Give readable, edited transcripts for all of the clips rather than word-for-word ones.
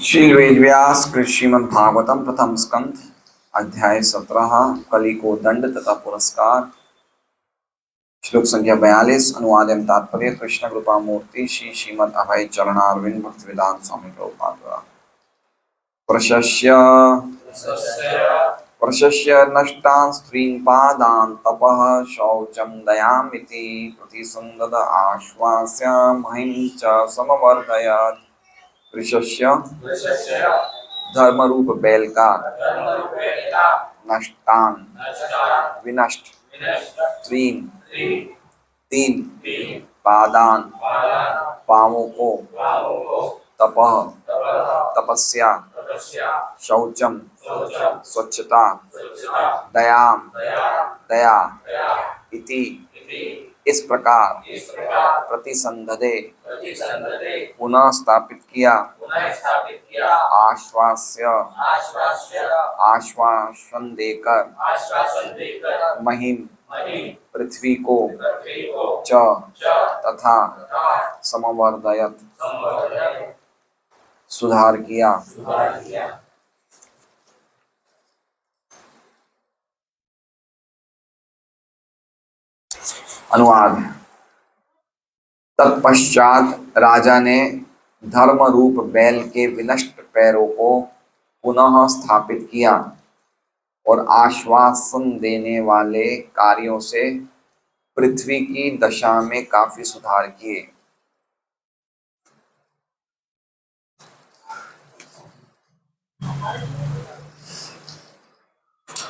श्री वेदव्यास श्रीमद् भागवतम प्रथम स्कंध अध्याय 17 कली को दंड तथा पुरस्कार। श्लोक संख्या 42। अनुवाद एवं तात्पर्य कृष्ण कृपा मूर्ति श्री श्रीमद् अभय चरणारविंद भक्तिवेदांत स्वामी प्रभुपाद द्वारा। प्रशस्य प्रशस्य नष्टान् स्त्रीन् पादान् तपः शौचं दयामिति प्रतिसंदद आश्वास्य महिं च समवर्धयत्। प्रशस्य धर्म रूप बैल का नष्टान विनष्ट त्रीन तीन पादान पावों को तपः तपस्या शौचम स्वच्छता दयाम दया इति इस प्रकार प्रतिसंधदे पुनः स्थापित किया आश्वास्य आश्वासन देकर महिम पृथ्वी को च तथा समवर्धयत सुधार किया। अनुवाद। तत्पश्चात राजा ने धर्म रूप बैल के विनष्ट पैरों को पुनः स्थापित किया और आश्वासन देने वाले कार्यों से पृथ्वी की दशा में काफी सुधार किए।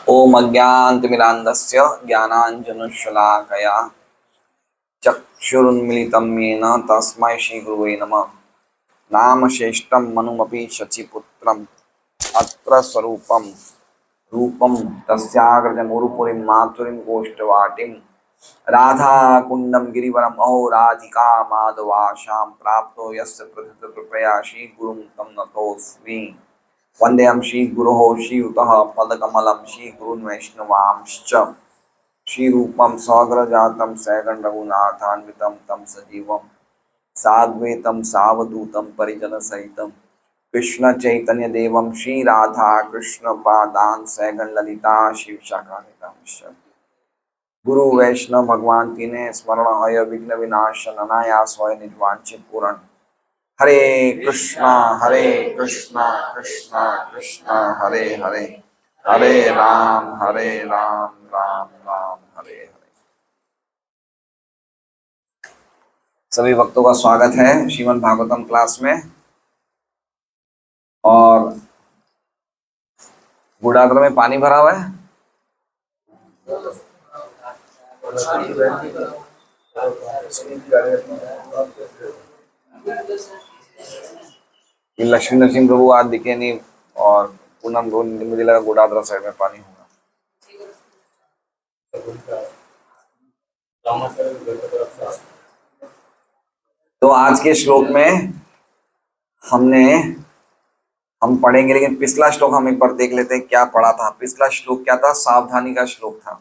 ओम अज्ञानतिमिरान्धस्य ज्ञानाञ्जनशलाकया चक्षुरुन्मीलितं येन तस्मै श्रीगुरुवे नमः। नामशेष्टं मनुमपि शचीपुत्रम् अत्र स्वरूपं रूपं तस्याग्रजमुरुपुरीं मातुरीं गोष्ठवाटिं राधाकुण्डं गिरिवरम् अहो राधिका माधवाशां प्राप्तो यस्य प्रथितकृपया श्रीगुरुं तं नतोऽस्मि। वन्देऽहं श्रीगुरोः श्रीयुतः पदकमलं श्रीगुरून् वैष्णवांश्च श्रीरूपं सग्रजातं सैगण्डरघुनाथान्वितं तं सजीवं साद्वैतं सावधूतं परिजनसहितं कृष्णचैतन्यदेवं श्रीराधा कृष्णपादान् सैगण्डललिता शिवशाखान्वितांश्च गुरु वैष्णव भगवान की ने स्मरण हय विघ्न विनाशन अनायास होय निजवांछित पूर्ण। हरे कृष्णा कृष्णा कृष्णा हरे हरे हरे राम राम राम हरे हरे। सभी भक्तों का स्वागत है श्रीमद् भागवतम क्लास में। और गुड़ादर में पानी भरा हुआ है। लक्ष्मी नरसिंह प्रभु आज दिखे नहीं और पूनम मुझे लगा गुड़ादरा साइड में पानी होगा। तो आज के श्लोक में हम पढ़ेंगे, लेकिन पिछला श्लोक हम एक बार देख लेते हैं क्या पढ़ा था। पिछला श्लोक क्या था? सावधानी का श्लोक था।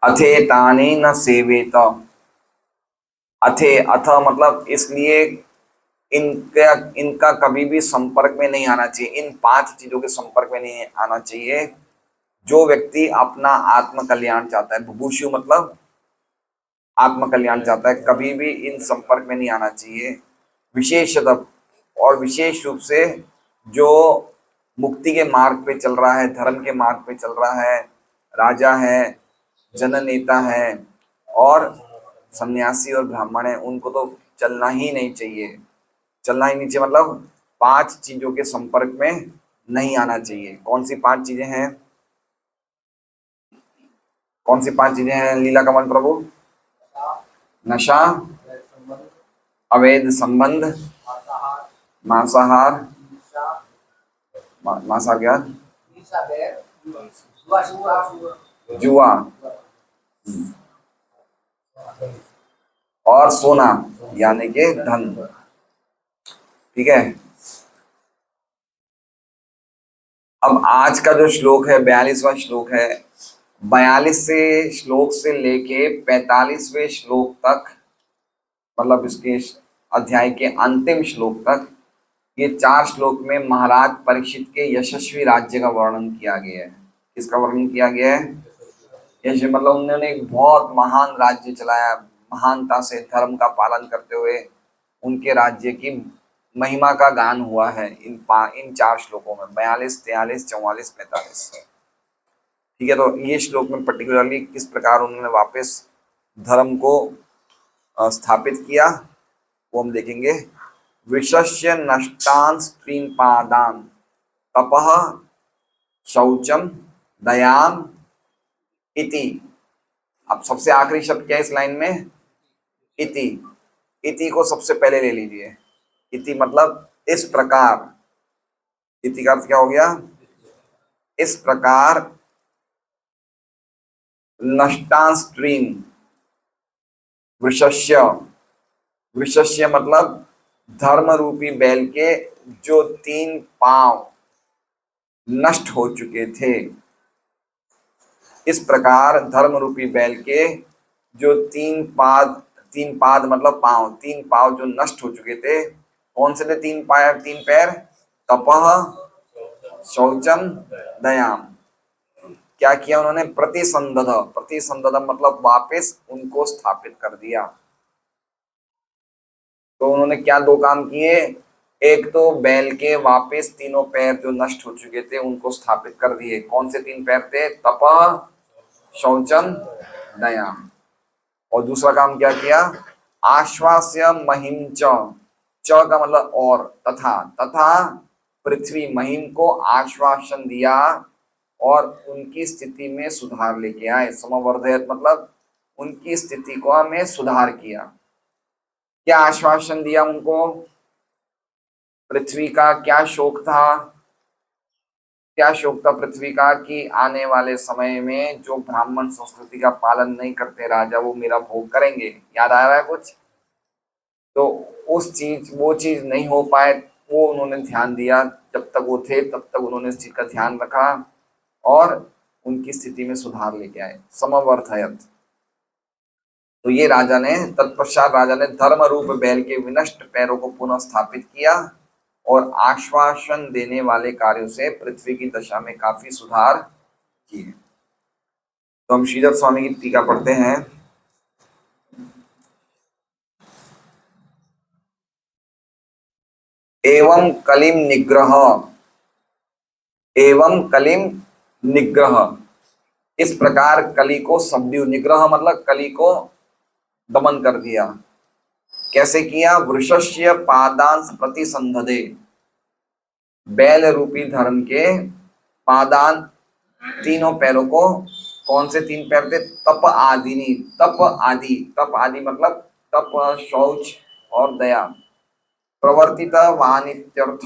अथेतानि न सेवेत। अथ मतलब इसलिए इनका कभी भी संपर्क में नहीं आना चाहिए। इन 5 चीजों के संपर्क में नहीं आना चाहिए। जो व्यक्ति अपना आत्म कल्याण चाहता है, बुभुक्षु मतलब आत्म कल्याण चाहता है, कभी भी इन संपर्क में नहीं आना चाहिए। विशेषतः और विशेष रूप से जो मुक्ति के मार्ग पे चल रहा है, धर्म के मार्ग पे चल रहा है, राजा है, जननेता है और सन्यासी और ब्राह्मण है, उनको तो चलना ही नहीं चाहिए। चलना ही नहीं चाहिए मतलब 5 चीजों के संपर्क में नहीं आना चाहिए। कौन सी 5 चीजें हैं? कौन सी 5 चीजें हैं लीला कमल प्रभु? नशा, अवैध संबंध, मांसाहार, मांसाहार, जुआ और सोना यानी कि धन। ठीक है। अब आज का जो श्लोक है 42वां श्लोक है, 42 से श्लोक से लेके 45वें श्लोक तक, मतलब इसके अध्याय के अंतिम श्लोक तक, ये 4 श्लोक में महाराज परीक्षित के यशस्वी राज्य का वर्णन किया गया है। किसका वर्णन किया गया है? यश मतलब उन्होंने एक बहुत महान राज्य चलाया, महानता से धर्म का पालन करते हुए उनके राज्य की महिमा का गान हुआ है इन 4 श्लोकों में, 42, 43, 44, 45। ठीक है, तो ये श्लोक में पर्टिकुलरली किस प्रकार उन्होंने वापस धर्म को स्थापित किया वो हम देखेंगे। विशस्य नष्टान स्त्रीन पादान तपः शौचम दयाम इति। अब सबसे आखिरी शब्द क्या है इस लाइन में? इति। इति को सबसे पहले ले लीजिए। इति मतलब इस प्रकार। इति का अर्थ क्या हो गया? इस प्रकार। नष्टान स्त्रीन, वृषस्य, वृषस्य मतलब धर्म रूपी बैल के जो 3 पांव नष्ट हो चुके थे। इस प्रकार धर्म रूपी बैल के जो 3 पाद मतलब पांव, 3 पांव जो नष्ट हो चुके थे। कौन से थे 3 पैर? तपः शौचम दयाम। क्या किया उन्होंने? प्रतिसंदध। प्रतिसंदध मतलब वापस उनको स्थापित कर दिया। तो उन्होंने क्या 2 काम किए? एक तो बैल के वापस तीनों पैर जो नष्ट हो चुके थे उनको स्थापित कर दिए। कौन से 3 पैर थे? तपः शौचम दयाम। और दूसरा काम क्या किया? आश्वास्य महिम च का मतलब और, तथा पृथ्वी महिम को आश्वासन दिया और उनकी स्थिति में सुधार लेके आए। समवर्धयत मतलब उनकी स्थिति को हमें सुधार किया। क्या आश्वासन दिया उनको? पृथ्वी का क्या शोक था? क्या शोक था पृथ्वी का कि आने वाले समय में जो ब्राह्मण संस्कृति का पालन नहीं करते राजा, वो मेरा भोग करेंगे। याद आ रहा है कुछ? तो वो चीज नहीं हो पाए, वो उन्होंने ध्यान दिया। जब तक वो थे तब तक उन्होंने इस चीज का ध्यान रखा और उनकी स्थिति में सुधार लेके आए। समवर्धयत। तो ये राजा ने, तत्पश्चात राजा ने धर्म रूप बैल के विनष्ट पैरों को पुनः स्थापित किया और आश्वासन देने वाले कार्यों से पृथ्वी की दशा में काफी सुधार किए। तो हम श्रीधर स्वामी की टीका पढ़ते हैं। एवं कलिम निग्रह, इस प्रकार कली को सबड्यू, निग्रह मतलब कली को दमन कर दिया। कैसे किया? वृषस्य पादांस प्रतिसंधदे, बैल रूपी धर्म के पादान, तीनों पैरों को। कौन से 3 पैर थे? तप आदिनी, तप आदि मतलब तप, शौच और दया। प्रवर्तित वानित्यर्थ,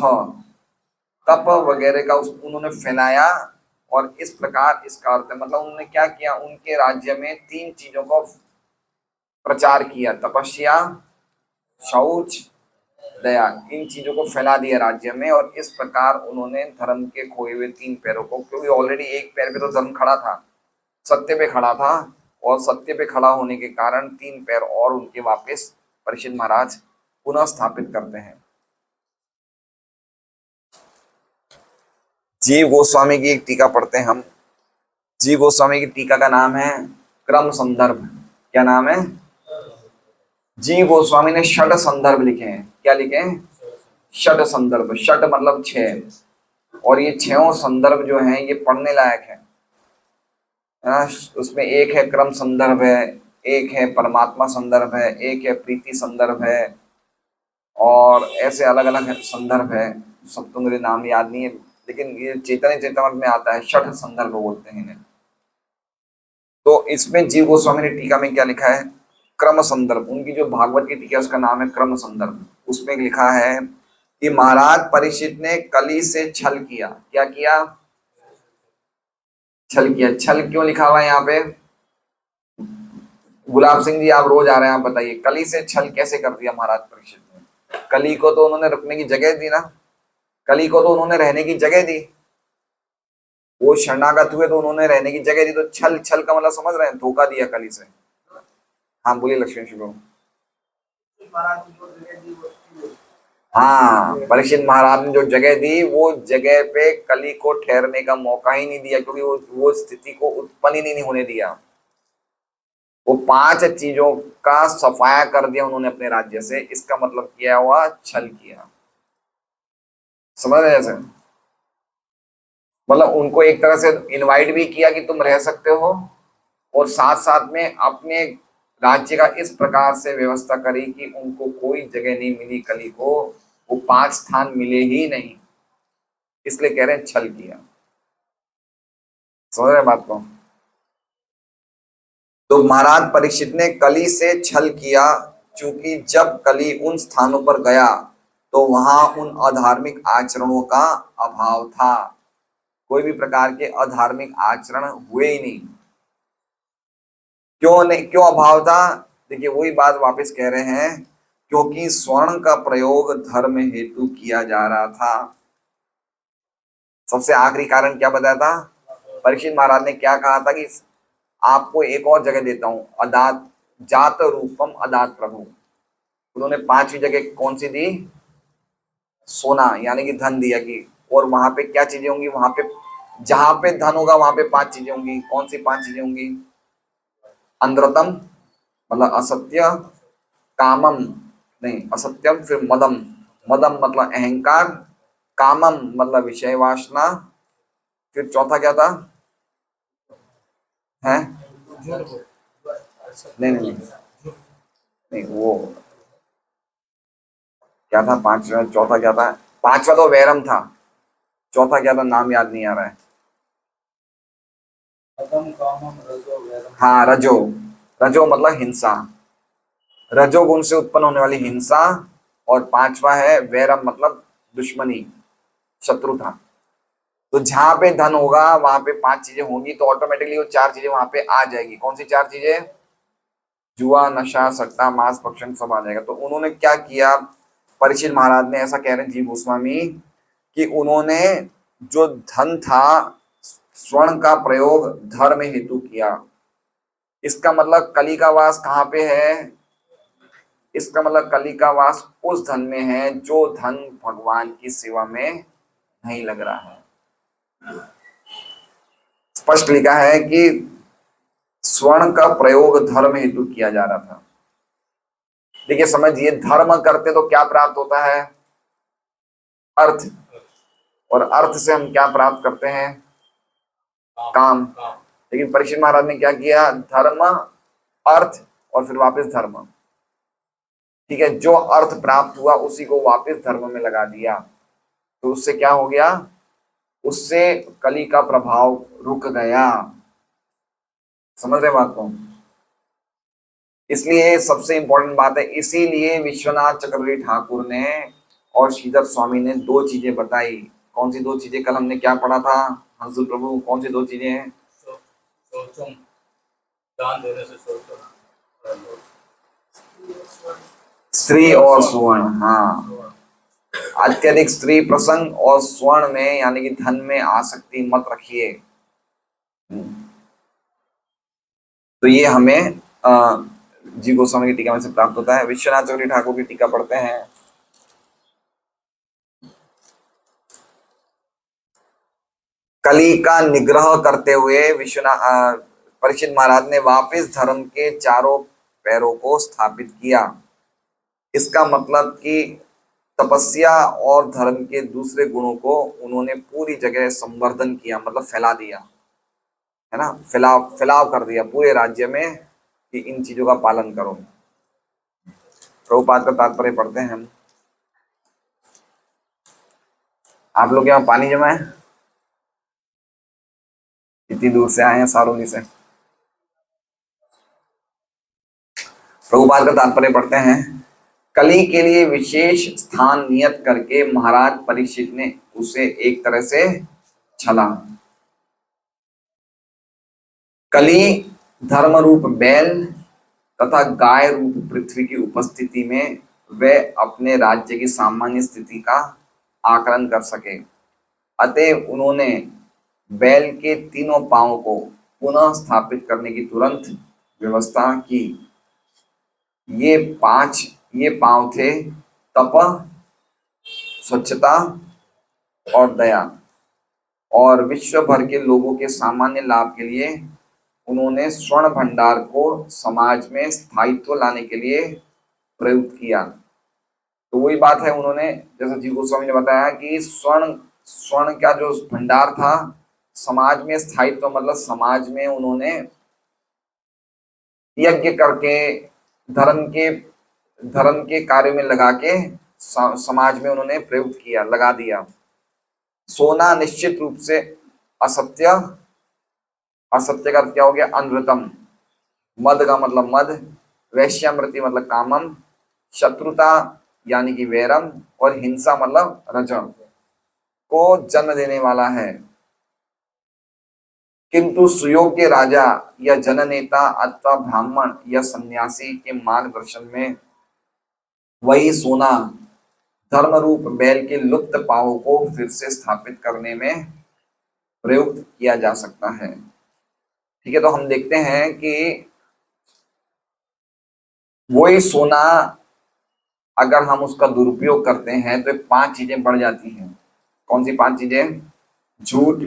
तप वगैरह का उन्होंने फैलाया। और इस प्रकार इसका अर्थ है, मतलब उन्होंने क्या किया? उनके राज्य में 3 चीजों को प्रचार किया, तपस्या, शौच, दया। इन चीजों को फैला दिया राज्य में। और इस प्रकार उन्होंने धर्म के खोए हुए 3 पैरों को, क्योंकि ऑलरेडी 1 पैर पे तो धर्म खड़ा था, सत्य पे खड़ा था, और सत्य पे खड़ा होने के कारण 3 पैर और उनके वापस परीक्षित महाराज पुनः स्थापित करते हैं। जीव गोस्वामी की एक टीका पढ़ते हैं हम। जीव गोस्वामी की टीका का नाम है क्रम संदर्भ। क्या नाम है? जीव गोस्वामी ने 6 संदर्भ लिखे हैं। क्या लिखे हैं? 6 संदर्भ। 6 मतलब 6, और ये 6 संदर्भ जो हैं ये पढ़ने लायक है। उसमें एक है क्रम संदर्भ है, एक है परमात्मा संदर्भ है, एक है प्रीति संदर्भ है, और ऐसे अलग अलग संदर्भ है। सब तो मेरे नाम याद नहीं है, लेकिन ये चैतन्य चेतावत में आता है। 6 संदर्भ बोलते हैं इन्हें। तो इसमें जीव गोस्वामी ने टीका में क्या लिखा है? क्रम संदर्भ। उनकी जो भागवत की टीका उसका नाम है क्रम संदर्भ। उसमें लिखा है कि महाराज परीक्षित ने कली से छल किया। क्या किया? छल किया। छल क्यों लिखा हुआ है यहाँ पे? गुलाब सिंह जी, आप रोज आ रहे हैं, आप बताइए कली से छल कैसे कर दिया महाराज परीक्षित ने? कली को तो उन्होंने रुकने की जगह दी ना, कली को तो उन्होंने रहने की जगह दी। वो शरणागत हुए तो उन्होंने रहने की जगह दी, तो छल, छल का मतलब समझ रहे हैं, धोखा दिया कली से। हाँ बोलिए लक्ष्मण शुभ। हाँ, परीक्षित महाराज ने जो जगह दी वो जगह पे कली को ठहरने का मौका ही नहीं दिया, क्योंकि वो स्थिति को उत्पन्न ही नहीं होने दिया। वो 5 चीजों का सफाया कर दिया उन्होंने अपने राज्य से। इसका मतलब किया हुआ छल किया। समझ रहे हैं? मतलब उनको एक तरह से इनवाइट भी किया कि तुम रह सकते हो, और साथ साथ में अपने राज्य का इस प्रकार से व्यवस्था करी कि उनको कोई जगह नहीं मिली, कली को वो 5 स्थान मिले ही नहीं। इसलिए कह रहे हैं छल किया। समझ रहे हैं बात को? तो महाराज परीक्षित ने कली से छल किया, क्योंकि जब कली उन स्थानों पर गया तो वहां उन अधार्मिक आचरणों का अभाव था। कोई भी प्रकार के अधार्मिक आचरण हुए ही नहीं। क्यों नहीं, क्यों अभाव था? देखिए वही बात वापस कह रहे हैं, क्योंकि स्वर्ण का प्रयोग धर्म हेतु किया जा रहा था। सबसे आखिरी कारण क्या बताया था? परीक्षित महाराज ने क्या कहा था कि आपको एक और जगह देता हूं, अदात जात रूपम अदात प्रभु। उन्होंने 5वीं जगह कौन सी दी? सोना, यानी कि धन दिया कि, और वहां पे क्या चीजें होंगी? वहां पे जहां पे धन होगा वहां पे 5 चीजें होंगी। कौन सी 5 चीजें होंगी? अंधरतम मतलब असत्य, कामम नहीं असत्यम, फिर मदम, मदम मतलब अहंकार, कामम मतलब विषय वासना, फिर चौथा क्या था? है नहीं नहीं नहीं, नहीं वो क्या था? 5वां, चौथा क्या था? 5वां तो वैरम था, चौथा क्या था? नाम याद नहीं आ रहा है। हाँ रजो, रजो मतलब हिंसा, रजोगुण से उत्पन्न होने वाली हिंसा। और 5वां है वैरम मतलब दुश्मनी, शत्रुता। तो जहां पे धन होगा वहां पे 5 चीजें होंगी, तो ऑटोमेटिकली वो 4 चीजें वहां पे आ जाएगी। कौन सी 4 चीजें? जुआ, नशा, सट्टा, मांस भक्षण सब आ जाएगा। तो उन्होंने क्या किया? परीक्षित महाराज ने, ऐसा कह रहे हैं जी गोस्वामी, कि उन्होंने जो धन था स्वर्ण का प्रयोग धर्म हेतु किया। इसका मतलब कली का वास कहाँ पे है? इसका मतलब कली का वास उस धन में है जो धन भगवान की सेवा में नहीं लग रहा है। स्पष्ट लिखा है कि स्वर्ण का प्रयोग धर्म हेतु किया जा रहा था। देखिए समझिए, धर्म करते तो क्या प्राप्त होता है? अर्थ। और अर्थ से हम क्या प्राप्त करते हैं? काम। लेकिन परीक्षित महाराज ने क्या किया? धर्म, अर्थ और फिर वापस धर्म। ठीक है, जो अर्थ प्राप्त हुआ उसी को वापस धर्म में लगा दिया। तो उससे क्या हो गया? उससे कली का प्रभाव रुक गया। समझ रहे बात को? इसलिए सबसे इंपॉर्टेंट बात है, इसीलिए विश्वनाथ चक्रवर्ती ठाकुर ने और श्रीधर स्वामी ने 2 चीजें बताई। कौन सी 2 चीजें? कल हमने क्या पढ़ा था हंसुल प्रभु? कौन सी 2 चीजें हैं? दान देने से स्त्री और सुवर्ण। हाँ, अत्यधिक स्त्री प्रसंग और स्वर्ण में यानी कि धन में आसक्ति मत रखिए। तो ये हमें जी गोस्वामी की टीका में से प्राप्त होता है। विश्वनाथ चक्रवर्ती ठाकुर की टीका पढ़ते हैं। कली का निग्रह करते हुए विश्वनाथ परीक्षित महाराज ने वापस धर्म के चारों पैरों को स्थापित किया। इसका मतलब कि तपस्या और धर्म के दूसरे गुणों को उन्होंने पूरी जगह संवर्धन किया, मतलब फैला दिया, है ना, फैलाव फैलाव कर दिया पूरे राज्य में कि इन चीजों का पालन करो। प्रभुपाद का तात्पर्य पढ़ते हैं हम। आप लोग यहाँ पानी जमा है? इतनी दूर से आए हैं सारोली से। प्रभुपाद का तात्पर्य पढ़ते हैं। कली के लिए विशेष स्थान नियत करके महाराज परीक्षित ने उसे एक तरह से छला। कली धर्म रूप बैल तथा गाय रूप पृथ्वी की उपस्थिति में वे अपने राज्य की सामान्य स्थिति का आकलन कर सके। अतएव उन्होंने बैल के तीनों पांवों को पुनः स्थापित करने की तुरंत व्यवस्था की। ये पांव थे तप, स्वच्छता और दया, और विश्व भर के लोगों के सामान्य लाभ के लिए उन्होंने स्वर्ण भंडार को समाज में स्थायित्व लाने के लिए प्रयुक्त किया। तो वही बात है, उन्होंने जैसा जी गोस्वामी ने बताया कि स्वर्ण स्वर्ण का जो भंडार था, समाज में स्थायित्व मतलब समाज में उन्होंने यज्ञ करके धर्म के धर्म के कार्य में लगा के समाज में उन्होंने प्रयुक्त किया, लगा दिया। सोना निश्चित रूप से असत्य, असत्य का अर्थ क्या हो गया? अनृतम। मद का मतलब मद, वैश्यामृति मतलब कामम, शत्रुता यानी कि वैरम, और हिंसा मतलब रजम को जन्म देने वाला है। किंतु सुयोग्य राजा या जननेता अथवा ब्राह्मण या सन्यासी के मार्गदर्शन में वही सोना धर्म रूप बैल के लुप्त पांवों को फिर से स्थापित करने में प्रयुक्त किया जा सकता है। ठीक है, तो हम देखते हैं कि वही सोना अगर हम उसका दुरुपयोग करते हैं तो 5 चीजें बढ़ जाती हैं। कौन सी 5 चीजें? झूठ,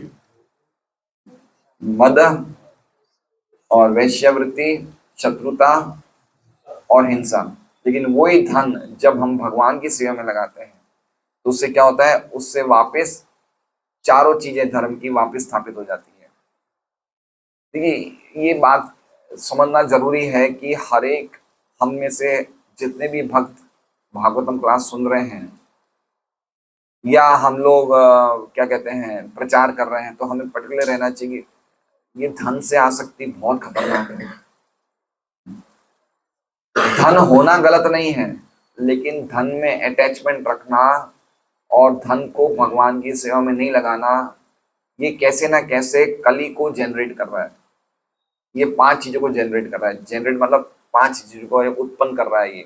मद और वैश्यावृत्ति, शत्रुता और हिंसा। लेकिन वही धन जब हम भगवान की सेवा में लगाते हैं तो उससे क्या होता है? उससे वापस चारों चीजें धर्म की वापस स्थापित हो जाती है। देखिए, ये बात समझना जरूरी है कि हर एक हम में से जितने भी भक्त भागवतम क्लास सुन रहे हैं या हम लोग क्या कहते हैं प्रचार कर रहे हैं, तो हमें पर्टिकुलर रहना चाहिए। ये धन से आसक्ति बहुत खतरनाक है। धन होना गलत नहीं है, लेकिन धन में अटैचमेंट रखना और धन को भगवान की सेवा में नहीं लगाना, ये कैसे ना कैसे कली को जनरेट कर रहा है। ये 5 चीजों को जनरेट कर रहा है। जनरेट मतलब 5 चीजों को उत्पन्न कर रहा है। ये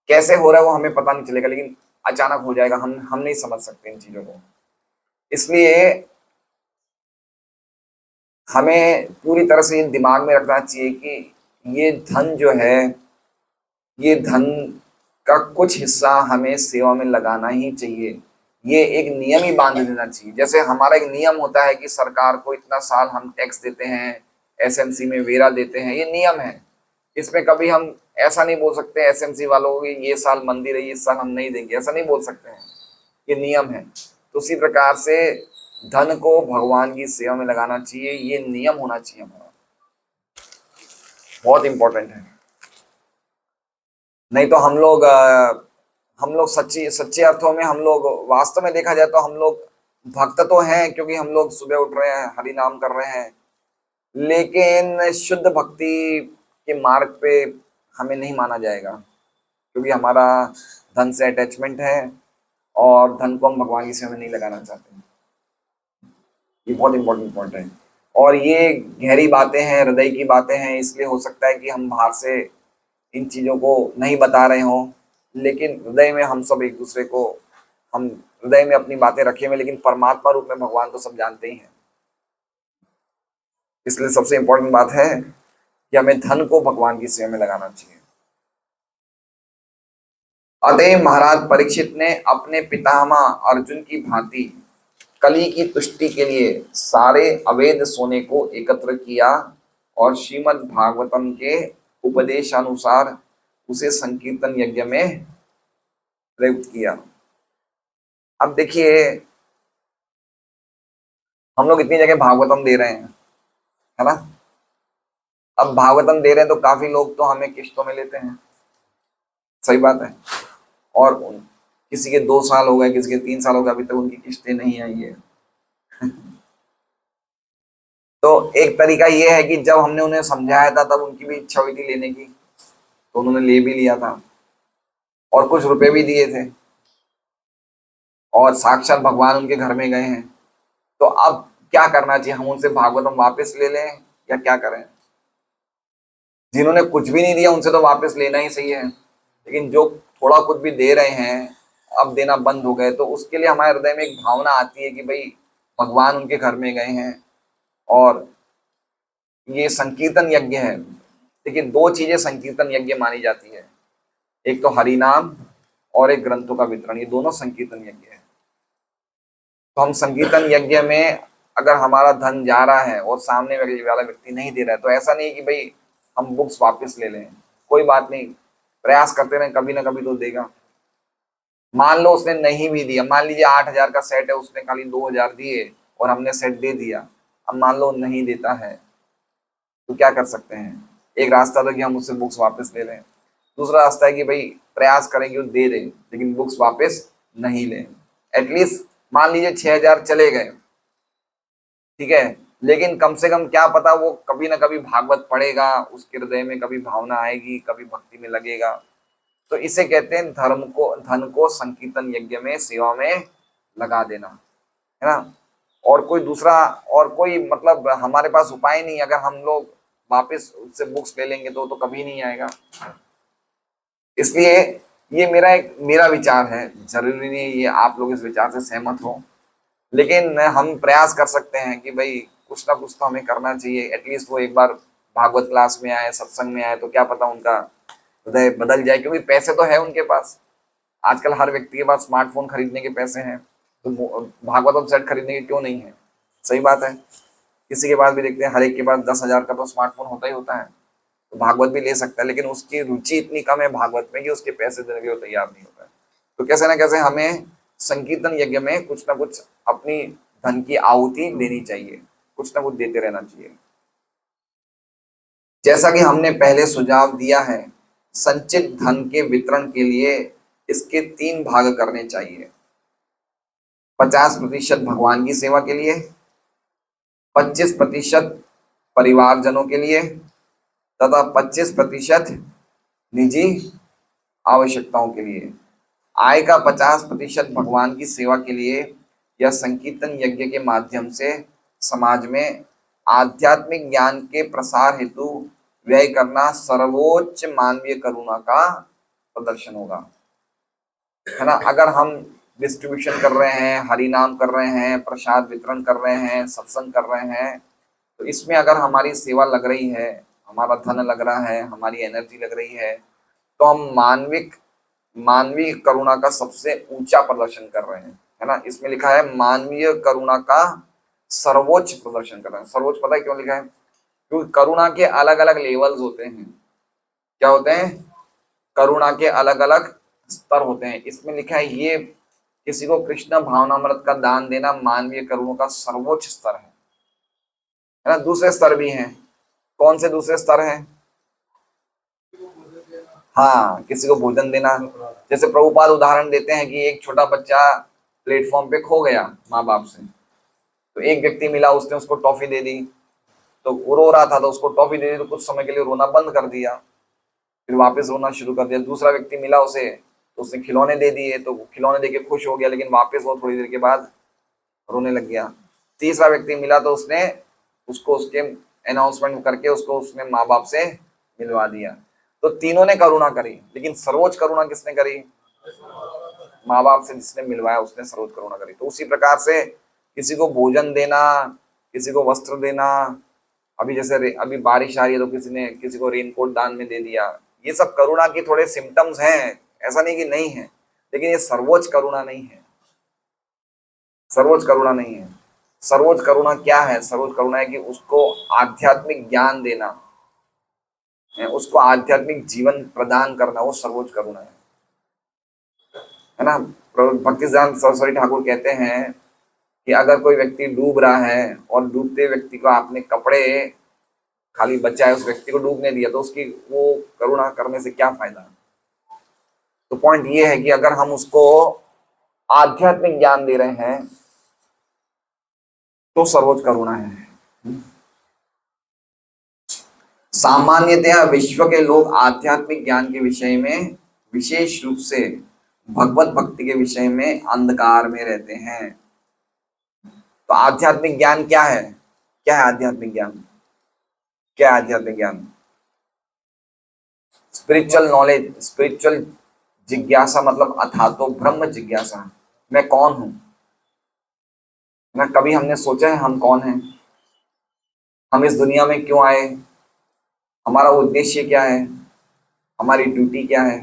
कैसे हो रहा है वो हमें पता नहीं चलेगा, लेकिन अचानक हो जाएगा। हम नहीं समझ सकते इन चीजों को। इसलिए हमें पूरी तरह से दिमाग में रखना चाहिए कि ये धन जो है, ये धन का कुछ हिस्सा हमें सेवा में लगाना ही चाहिए। ये एक नियम ही बांध देना चाहिए। जैसे हमारा एक नियम होता है कि सरकार को इतना साल हम टैक्स देते हैं, एसएमसी में वेरा देते हैं, ये नियम है। इसमें कभी हम ऐसा नहीं बोल सकते एसएमसी वालों को ये साल मंदिर है, ये साल हम नहीं देंगे, ऐसा नहीं बोल सकते हैं। ये नियम है। तो उसी प्रकार से धन को भगवान की सेवा में लगाना चाहिए, ये नियम होना चाहिए हमारा, बहुत इंपॉर्टेंट है। नहीं तो हम लोग सच्चे अर्थों में हम लोग वास्तव में देखा जाए तो हम लोग भक्त तो हैं, क्योंकि हम लोग सुबह उठ रहे हैं, हरि नाम कर रहे हैं, लेकिन शुद्ध भक्ति के मार्ग पे हमें नहीं माना जाएगा, क्योंकि हमारा धन से अटैचमेंट है और धन को हम भगवान की सेवा में नहीं लगाना चाहते हैं। ये बहुत इंपॉर्टेंट पॉइंट है। और ये गहरी बातें हैं, हृदय की बातें हैं, इसलिए हो सकता है कि हम बाहर से इन चीजों को नहीं बता रहे हों, लेकिन हृदय में हम सब एक दूसरे को, हम हृदय में अपनी बातें रखे हुए, लेकिन परमात्मा रूप में भगवान तो सब जानते ही हैं। इसलिए सबसे इंपॉर्टेंट बात है कि हमें धन को भगवान की सेवा में लगाना चाहिए। अतः महाराज परीक्षित ने अपने पितामह अर्जुन की भांति कली की तुष्टि के लिए सारे अवैध सोने को एकत्र किया और श्रीमद् भागवतम के उपदेशानुसार उसे संकीर्तन यज्ञ में प्रयुक्त किया। अब देखिए, हम लोग इतनी जगह भागवतम दे रहे हैं, है ना? अब भागवतम दे रहे हैं तो काफी लोग तो हमें किश्तों में लेते हैं, सही बात है। और किसी के 2 साल हो गए, किसी के 3 साल हो गए, अभी तक उनकी किश्तें नहीं आई है। तो एक तरीका ये है कि जब हमने उन्हें समझाया था तब उनकी भी इच्छा हुई थी लेने की, तो उन्होंने ले भी लिया था और कुछ रुपए भी दिए थे, और साक्षात भगवान उनके घर में गए हैं। तो अब क्या करना चाहिए? हम उनसे भागवतम वापस ले लें या क्या करें? जिन्होंने कुछ भी नहीं दिया उनसे तो वापस लेना ही सही है, लेकिन जो थोड़ा कुछ भी दे रहे हैं अब देना बंद हो गए, तो उसके लिए हमारे हृदय में एक भावना आती है कि भाई भगवान उनके घर में गए हैं और ये संकीर्तन यज्ञ है। देखिए, दो चीजें संकीर्तन यज्ञ मानी जाती है, एक तो हरि नाम और एक ग्रंथों का वितरण, ये दोनों संकीर्तन यज्ञ है। तो हम संकीर्तन यज्ञ में अगर हमारा धन जा रहा है और सामने वाला व्यक्ति नहीं दे रहा है, तो ऐसा नहीं कि भाई हम बुक्स वापस ले लें, कोई बात नहीं, प्रयास करते रहें, कभी ना कभी तो देगा। मान लो उसने नहीं भी दिया, मान लीजिए 8,000 का सेट है, उसने खाली 2,000 दिए और हमने सेट दे दिया, अब मान लो नहीं देता है, तो क्या कर सकते हैं? एक रास्ता तो कि हम उससे बुक्स वापस ले लें, दूसरा रास्ता है कि भाई प्रयास करें कि वो दे दे लेकिन बुक्स वापस नहीं लें। एटलीस्ट मान लीजिए 6,000 चले गए, ठीक है, लेकिन कम से कम क्या पता वो कभी ना कभी भागवत पढ़ेगा, उसके हृदय में कभी भावना आएगी, कभी भक्ति में लगेगा। तो इसे कहते हैं धन को संकीर्तन यज्ञ में, सेवा में लगा देना, है ना। और कोई दूसरा, और कोई मतलब हमारे पास उपाय नहीं, अगर हम लोग वापस उससे बुक्स ले लेंगे तो कभी नहीं आएगा। इसलिए ये मेरा विचार है, जरूरी नहीं ये आप लोग इस विचार से सहमत हो, लेकिन हम प्रयास कर सकते हैं कि भाई कुछ ना कुछ तो हमें करना चाहिए। एटलीस्ट वो एक बार भागवत क्लास में आए, सत्संग में आए, तो क्या पता उनका हृदय बदल जाए, क्योंकि पैसे तो है उनके पास। आजकल हर व्यक्ति के पास स्मार्टफोन खरीदने के पैसे हैं, तो भागवतम सेट खरीदने के क्यों नहीं है? सही बात है। किसी के पास भी देखते हैं, हर एक के पास 10,000 का तो स्मार्टफोन होता ही होता है, तो भागवत भी ले सकता है, लेकिन उसकी रुचि इतनी कम है भागवत में कि उसके पैसे देने के लिए तैयार नहीं होता है। तो कैसे ना कैसे हमें संकीर्तन यज्ञ में कुछ ना कुछ अपनी धन की आहुति देनी चाहिए, कुछ ना कुछ देते रहना चाहिए। जैसा कि हमने पहले सुझाव दिया है, संचित धन के वितरण के लिए इसके 3 भाग करने चाहिए। 50% भगवान की सेवा के लिए, 25% परिवारजनों के लिए तथा 25% निजी आवश्यकताओं के लिए। आय का 50% भगवान की सेवा के लिए या संकीर्तन यज्ञ के माध्यम से समाज में आध्यात्मिक ज्ञान के प्रसार हेतु व्यय करना सर्वोच्च मानवीय करुणा का प्रदर्शन होगा, है ना। अगर हम डिस्ट्रीब्यूशन कर रहे हैं, हरि नाम कर रहे हैं, प्रसाद वितरण कर रहे हैं, सत्संग कर रहे हैं, तो इसमें अगर हमारी सेवा लग रही है, हमारा धन लग रहा है, हमारी एनर्जी लग रही है, तो हम मानवीय करुणा का सबसे ऊंचा प्रदर्शन कर रहे हैं, है ना। इसमें लिखा है मानवीय करुणा का सर्वोच्च प्रदर्शन कर रहे हैं। सर्वोच्च पता है क्यों लिखा है? क्योंकि करुणा के अलग अलग लेवल्स होते हैं। क्या होते हैं? करुणा के अलग अलग स्तर होते हैं। इसमें लिखा है ये किसी को कृष्ण भावनामृत का दान देना मानवीय करुणा का सर्वोच्च स्तर है ना। दूसरे स्तर भी हैं। कौन से दूसरे स्तर हैं? हाँ, किसी को भोजन देना। जैसे प्रभुपाद उदाहरण देते हैं कि एक छोटा बच्चा प्लेटफॉर्म पे खो गया माँ बाप से, तो एक व्यक्ति मिला, उसने उसको टॉफी दे दी, तो वो रो रहा था, तो उसको टॉफी दे दी, तो कुछ समय के लिए रोना बंद कर दिया, फिर वापस रोना शुरू कर दिया। दूसरा व्यक्ति मिला उसे, तो उसने खिलौने दे दिए, तो खिलौने देके खुश हो गया, लेकिन वापस वो थोड़ी देर के बाद रोने लग गया। तीसरा व्यक्ति मिला, तो उसने उसको उसके अनाउंसमेंट करके उसको उसने माँ बाप से मिलवा दिया। तो तीनों ने करुणा करी, लेकिन सर्वोच्च करुणा किसने करी? माँ बाप से जिसने मिलवाया उसने सर्वोच्च करुणा करी। तो उसी प्रकार से किसी को भोजन देना, किसी को वस्त्र देना, अभी जैसे अभी बारिश आ रही है तो किसी ने किसी को रेनकोट दान में दे दिया, ये सब करुणा की थोड़े सिम्टम्स हैं, ऐसा नहीं कि नहीं है, लेकिन ये सर्वोच्च करुणा नहीं है। सर्वोच्च करुणा नहीं है। सर्वोच्च करुणा क्या है? सर्वोच्च करुणा है कि उसको आध्यात्मिक ज्ञान देना है, उसको आध्यात्मिक जीवन प्रदान करना, वो सर्वोच्च करुणा है ना। भक्ति सिद्धांत सरस्वती ठाकुर कहते हैं कि अगर कोई व्यक्ति डूब रहा है और डूबते व्यक्ति को आपने कपड़े खाली बचा है, उस व्यक्ति को डूबने दिया, तो उसकी वो करुणा करने से क्या फायदा? तो पॉइंट ये है कि अगर हम उसको आध्यात्मिक ज्ञान दे रहे हैं तो सर्वोच्च करुणा है। सामान्यतया विश्व के लोग आध्यात्मिक ज्ञान के विषय में, विशेष रूप से भगवत भक्ति के विषय में अंधकार में रहते हैं। तो आध्यात्मिक ज्ञान क्या है? क्या है आध्यात्मिक ज्ञान? क्या है आध्यात्मिक ज्ञान? स्पिरिचुअल नॉलेज, स्पिरिचुअल जिज्ञासा, मतलब अथातो ब्रह्म जिज्ञासा। मैं कौन हूं? ना कभी हमने सोचा है हम कौन हैं, हम इस दुनिया में क्यों आए, हमारा उद्देश्य क्या है, हमारी ड्यूटी क्या है?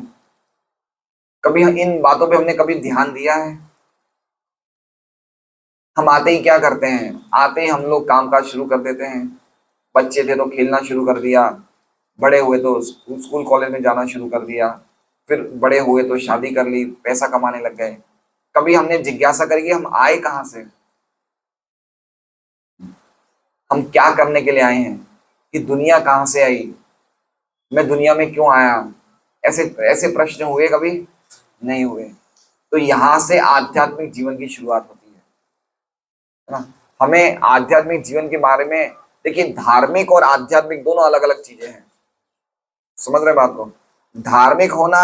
कभी इन बातों पे हमने कभी ध्यान दिया है? हम आते ही क्या करते हैं, आते ही हम लोग काम काज शुरू कर देते हैं। बच्चे थे तो खेलना शुरू कर दिया, बड़े हुए तो स्कूल कॉलेज में जाना शुरू कर दिया, फिर बड़े हुए तो शादी कर ली, पैसा कमाने लग गए। कभी हमने जिज्ञासा करी कि हम आए कहाँ से, हम क्या करने के लिए आए हैं, कि दुनिया कहाँ से आई, मैं दुनिया में क्यों आया? ऐसे ऐसे प्रश्न हुए कभी? नहीं हुए। तो यहाँ से आध्यात्मिक जीवन की शुरुआत होती है ना। हमें आध्यात्मिक जीवन के बारे में, देखिए धार्मिक और आध्यात्मिक दोनों अलग अलग चीजें हैं, समझ रहे बात को? धार्मिक होना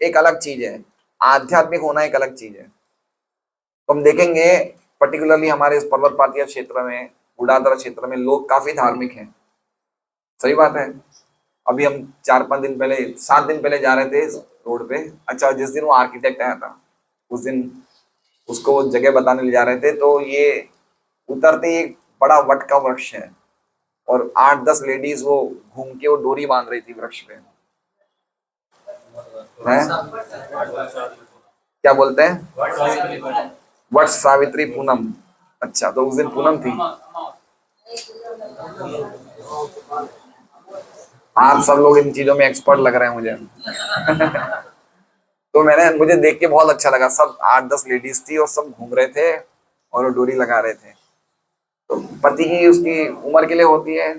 एक अलग चीज है, आध्यात्मिक होना एक अलग चीज है। तो हम देखेंगे पर्टिकुलरली हमारे इस पर्वत पातीय क्षेत्र में, बुढ़ादरा क्षेत्र में लोग काफी धार्मिक हैं, सही बात है। अभी हम 4-5 दिन पहले, 7 दिन पहले जा रहे थे रोड पे। अच्छा, जिस दिन वो आर्किटेक्ट आया था उस दिन उसको वो जगह बताने ले जा रहे थे, तो ये उतरते ही एक बड़ा वट का वृक्ष है और 8-10 लेडीज वो घूम के वो डोरी बांध रही थी वृक्ष पे, है क्या बोलते हैं, वट सावित्री पूनम। अच्छा, तो उस दिन पूनम थी। आप सब लोग इन चीजों में एक्सपर्ट लग रहे हैं मुझे। तो मुझे देख के बहुत अच्छा लगा, सब 8-10 लेडीज थी और सब घूम रहे थे और वो डोरी लगा रहे थे। तो पति की उसकी उम्र के लिए होती है।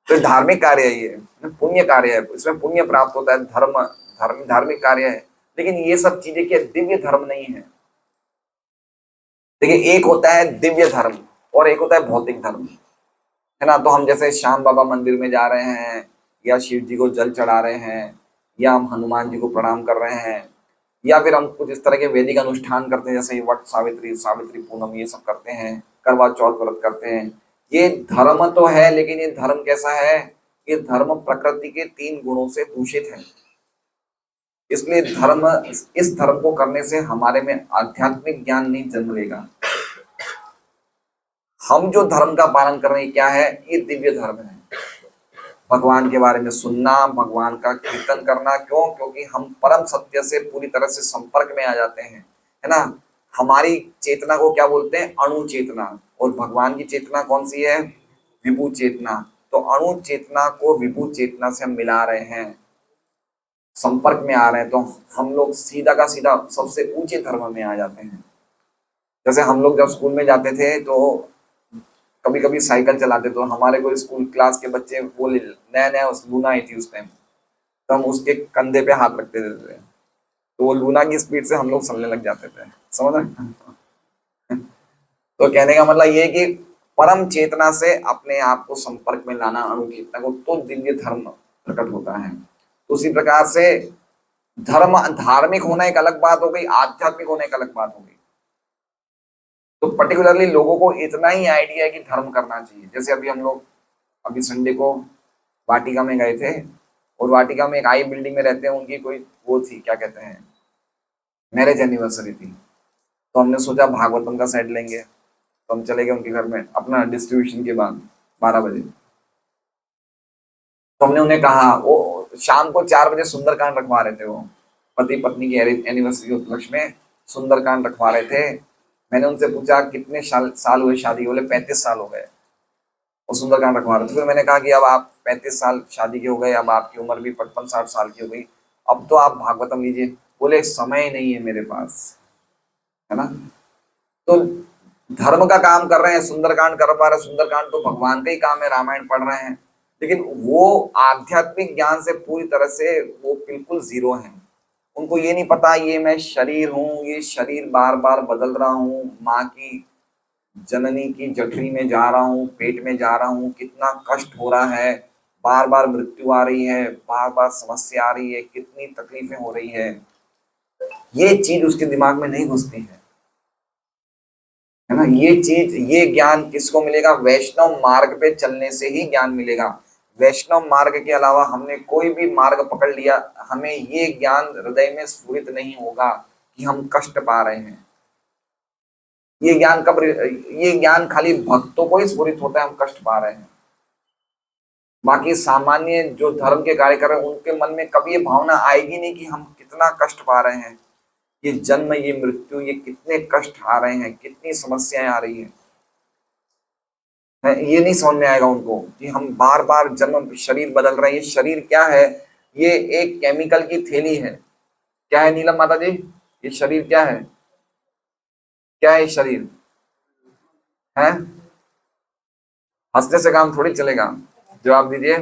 तो धार्मिक कार्य है ये, पुण्य कार्य है, इसमें पुण्य प्राप्त होता है, धार्मिक कार्य है। लेकिन ये सब चीजें क्या दिव्य धर्म नहीं है। देखिए, एक होता है दिव्य धर्म और एक होता है भौतिक धर्म, है ना। तो हम जैसे श्याम बाबा मंदिर में जा रहे हैं, या शिव जी को जल चढ़ा रहे हैं, या हम हनुमान जी को प्रणाम कर रहे हैं, या फिर हम कुछ इस तरह के वैदिक अनुष्ठान करते हैं, जैसे वट सावित्री, सावित्री पूनम, ये सब करते हैं, करवा चौथ व्रत करते हैं। ये धर्म तो है, लेकिन ये धर्म कैसा है? ये धर्म प्रकृति के 3 गुणों से दूषित है। इसलिए इस धर्म को करने से हमारे में आध्यात्मिक ज्ञान नहीं जन्म लेगा। हम जो धर्म का पालन कर रहे हैं क्या है? ये दिव्य धर्म है। भगवान के बारे में सुनना, भगवान का कीर्तन करना। क्यों? क्योंकि हम परम सत्य से पूरी तरह से संपर्क में आ जाते हैं, है ना। हमारी चेतना को क्या बोलते हैं? अणु चेतना। और भगवान की चेतना कौन सी है? विभू चेतना। तो अणु चेतना को विभू चेतना से हम मिला रहे हैं, संपर्क में आ रहे हैं, तो हम लोग सीधा का सीधा सबसे ऊंचे धर्म में आ जाते हैं। जैसे हम लोग जब स्कूल में जाते थे तो कभी कभी साइकिल चलाते, तो हमारे को स्कूल क्लास के बच्चे वो नया नया लूना आई थी उस टाइम, तो हम उसके कंधे पे हाथ रखते थे, तो वो लूना की स्पीड से हम लोग चलने लग जाते थे, समझ रहे? तो कहने का मतलब ये है कि परम चेतना से अपने आप को संपर्क में लाना, अणु चेतना को, तो दिव्य धर्म प्रकट होता है। तो उसी प्रकार से धार्मिक होना एक अलग बात हो गई, आध्यात्मिक होना एक अलग बात हो गई। तो पर्टिकुलरली लोगों को इतना ही आइडिया है कि धर्म करना चाहिए। जैसे अभी हम लोग अभी संडे को वाटिका में गए थे, और वाटिका में एक आई बिल्डिंग में रहते हैं, उनकी कोई वो थी, क्या कहते हैं, मैरिज एनिवर्सरी थी। तो हमने सोचा भागवतम का सेट लेंगे, तो हम चले गए उनके घर में अपना डिस्ट्रीब्यूशन के बाद 12 बजे। तो हमने उन्हें कहा, वो शाम को 4 बजे सुंदरकांड रखवा रहे थे, वो पति पत्नी की एनिवर्सरी के उपलक्ष्य में सुंदरकांड रखवा रहे थे। मैंने उनसे पूछा कितने साल हुए शादी? बोले 35 साल हो गए। वो सुंदरकांड रखवा रहे थे। फिर मैंने कहा कि अब आप 35 साल शादी के हो गए, अब आपकी उम्र भी 55-60 साल की हो गई, अब तो आप भागवतम लीजिए। बोले समय नहीं है मेरे पास, है ना। तो धर्म का काम कर रहे हैं, सुंदरकांड कर पा रहे, सुंदरकांड तो भगवान का ही काम है, रामायण पढ़ रहे हैं, लेकिन वो आध्यात्मिक ज्ञान से पूरी तरह से वो बिल्कुल जीरो हैं। उनको ये नहीं पता ये मैं शरीर हूँ, ये शरीर बार बार बदल रहा हूँ, माँ की जननी की जठरी में जा रहा हूँ, पेट में जा रहा हूँ, कितना कष्ट हो रहा है, बार बार मृत्यु आ रही है, बार बार समस्या आ रही है, कितनी तकलीफें हो रही है। ये चीज उसके दिमाग में नहीं घुसती है ना। ये चीज, ये ज्ञान किसको मिलेगा? वैष्णव मार्ग पे चलने से ही ज्ञान मिलेगा। वैष्णव मार्ग के अलावा हमने कोई भी मार्ग पकड़ लिया, हमें ये ज्ञान हृदय में स्फुरित नहीं होगा कि हम कष्ट पा रहे हैं। ये ज्ञान कब, ये ज्ञान खाली भक्तों को ही स्फुरित होता है हम कष्ट पा रहे हैं। बाकी सामान्य जो धर्म के कार्य कर रहे हैं उनके मन में कभी ये भावना आएगी नहीं कि हम कितना कष्ट पा रहे हैं, ये जन्म, ये मृत्यु, ये कितने कष्ट आ रहे हैं, कितनी समस्याएं आ रही हैं। ये नहीं समझ में आएगा उनको कि हम बार बार जन्म, शरीर बदल रहे हैं। ये शरीर क्या है? ये एक केमिकल की थैली है। क्या है नीलम माता जी? ये शरीर क्या है? क्या है ये शरीर? है? हंसने से काम थोड़ी चलेगा। जवाब दीजिए।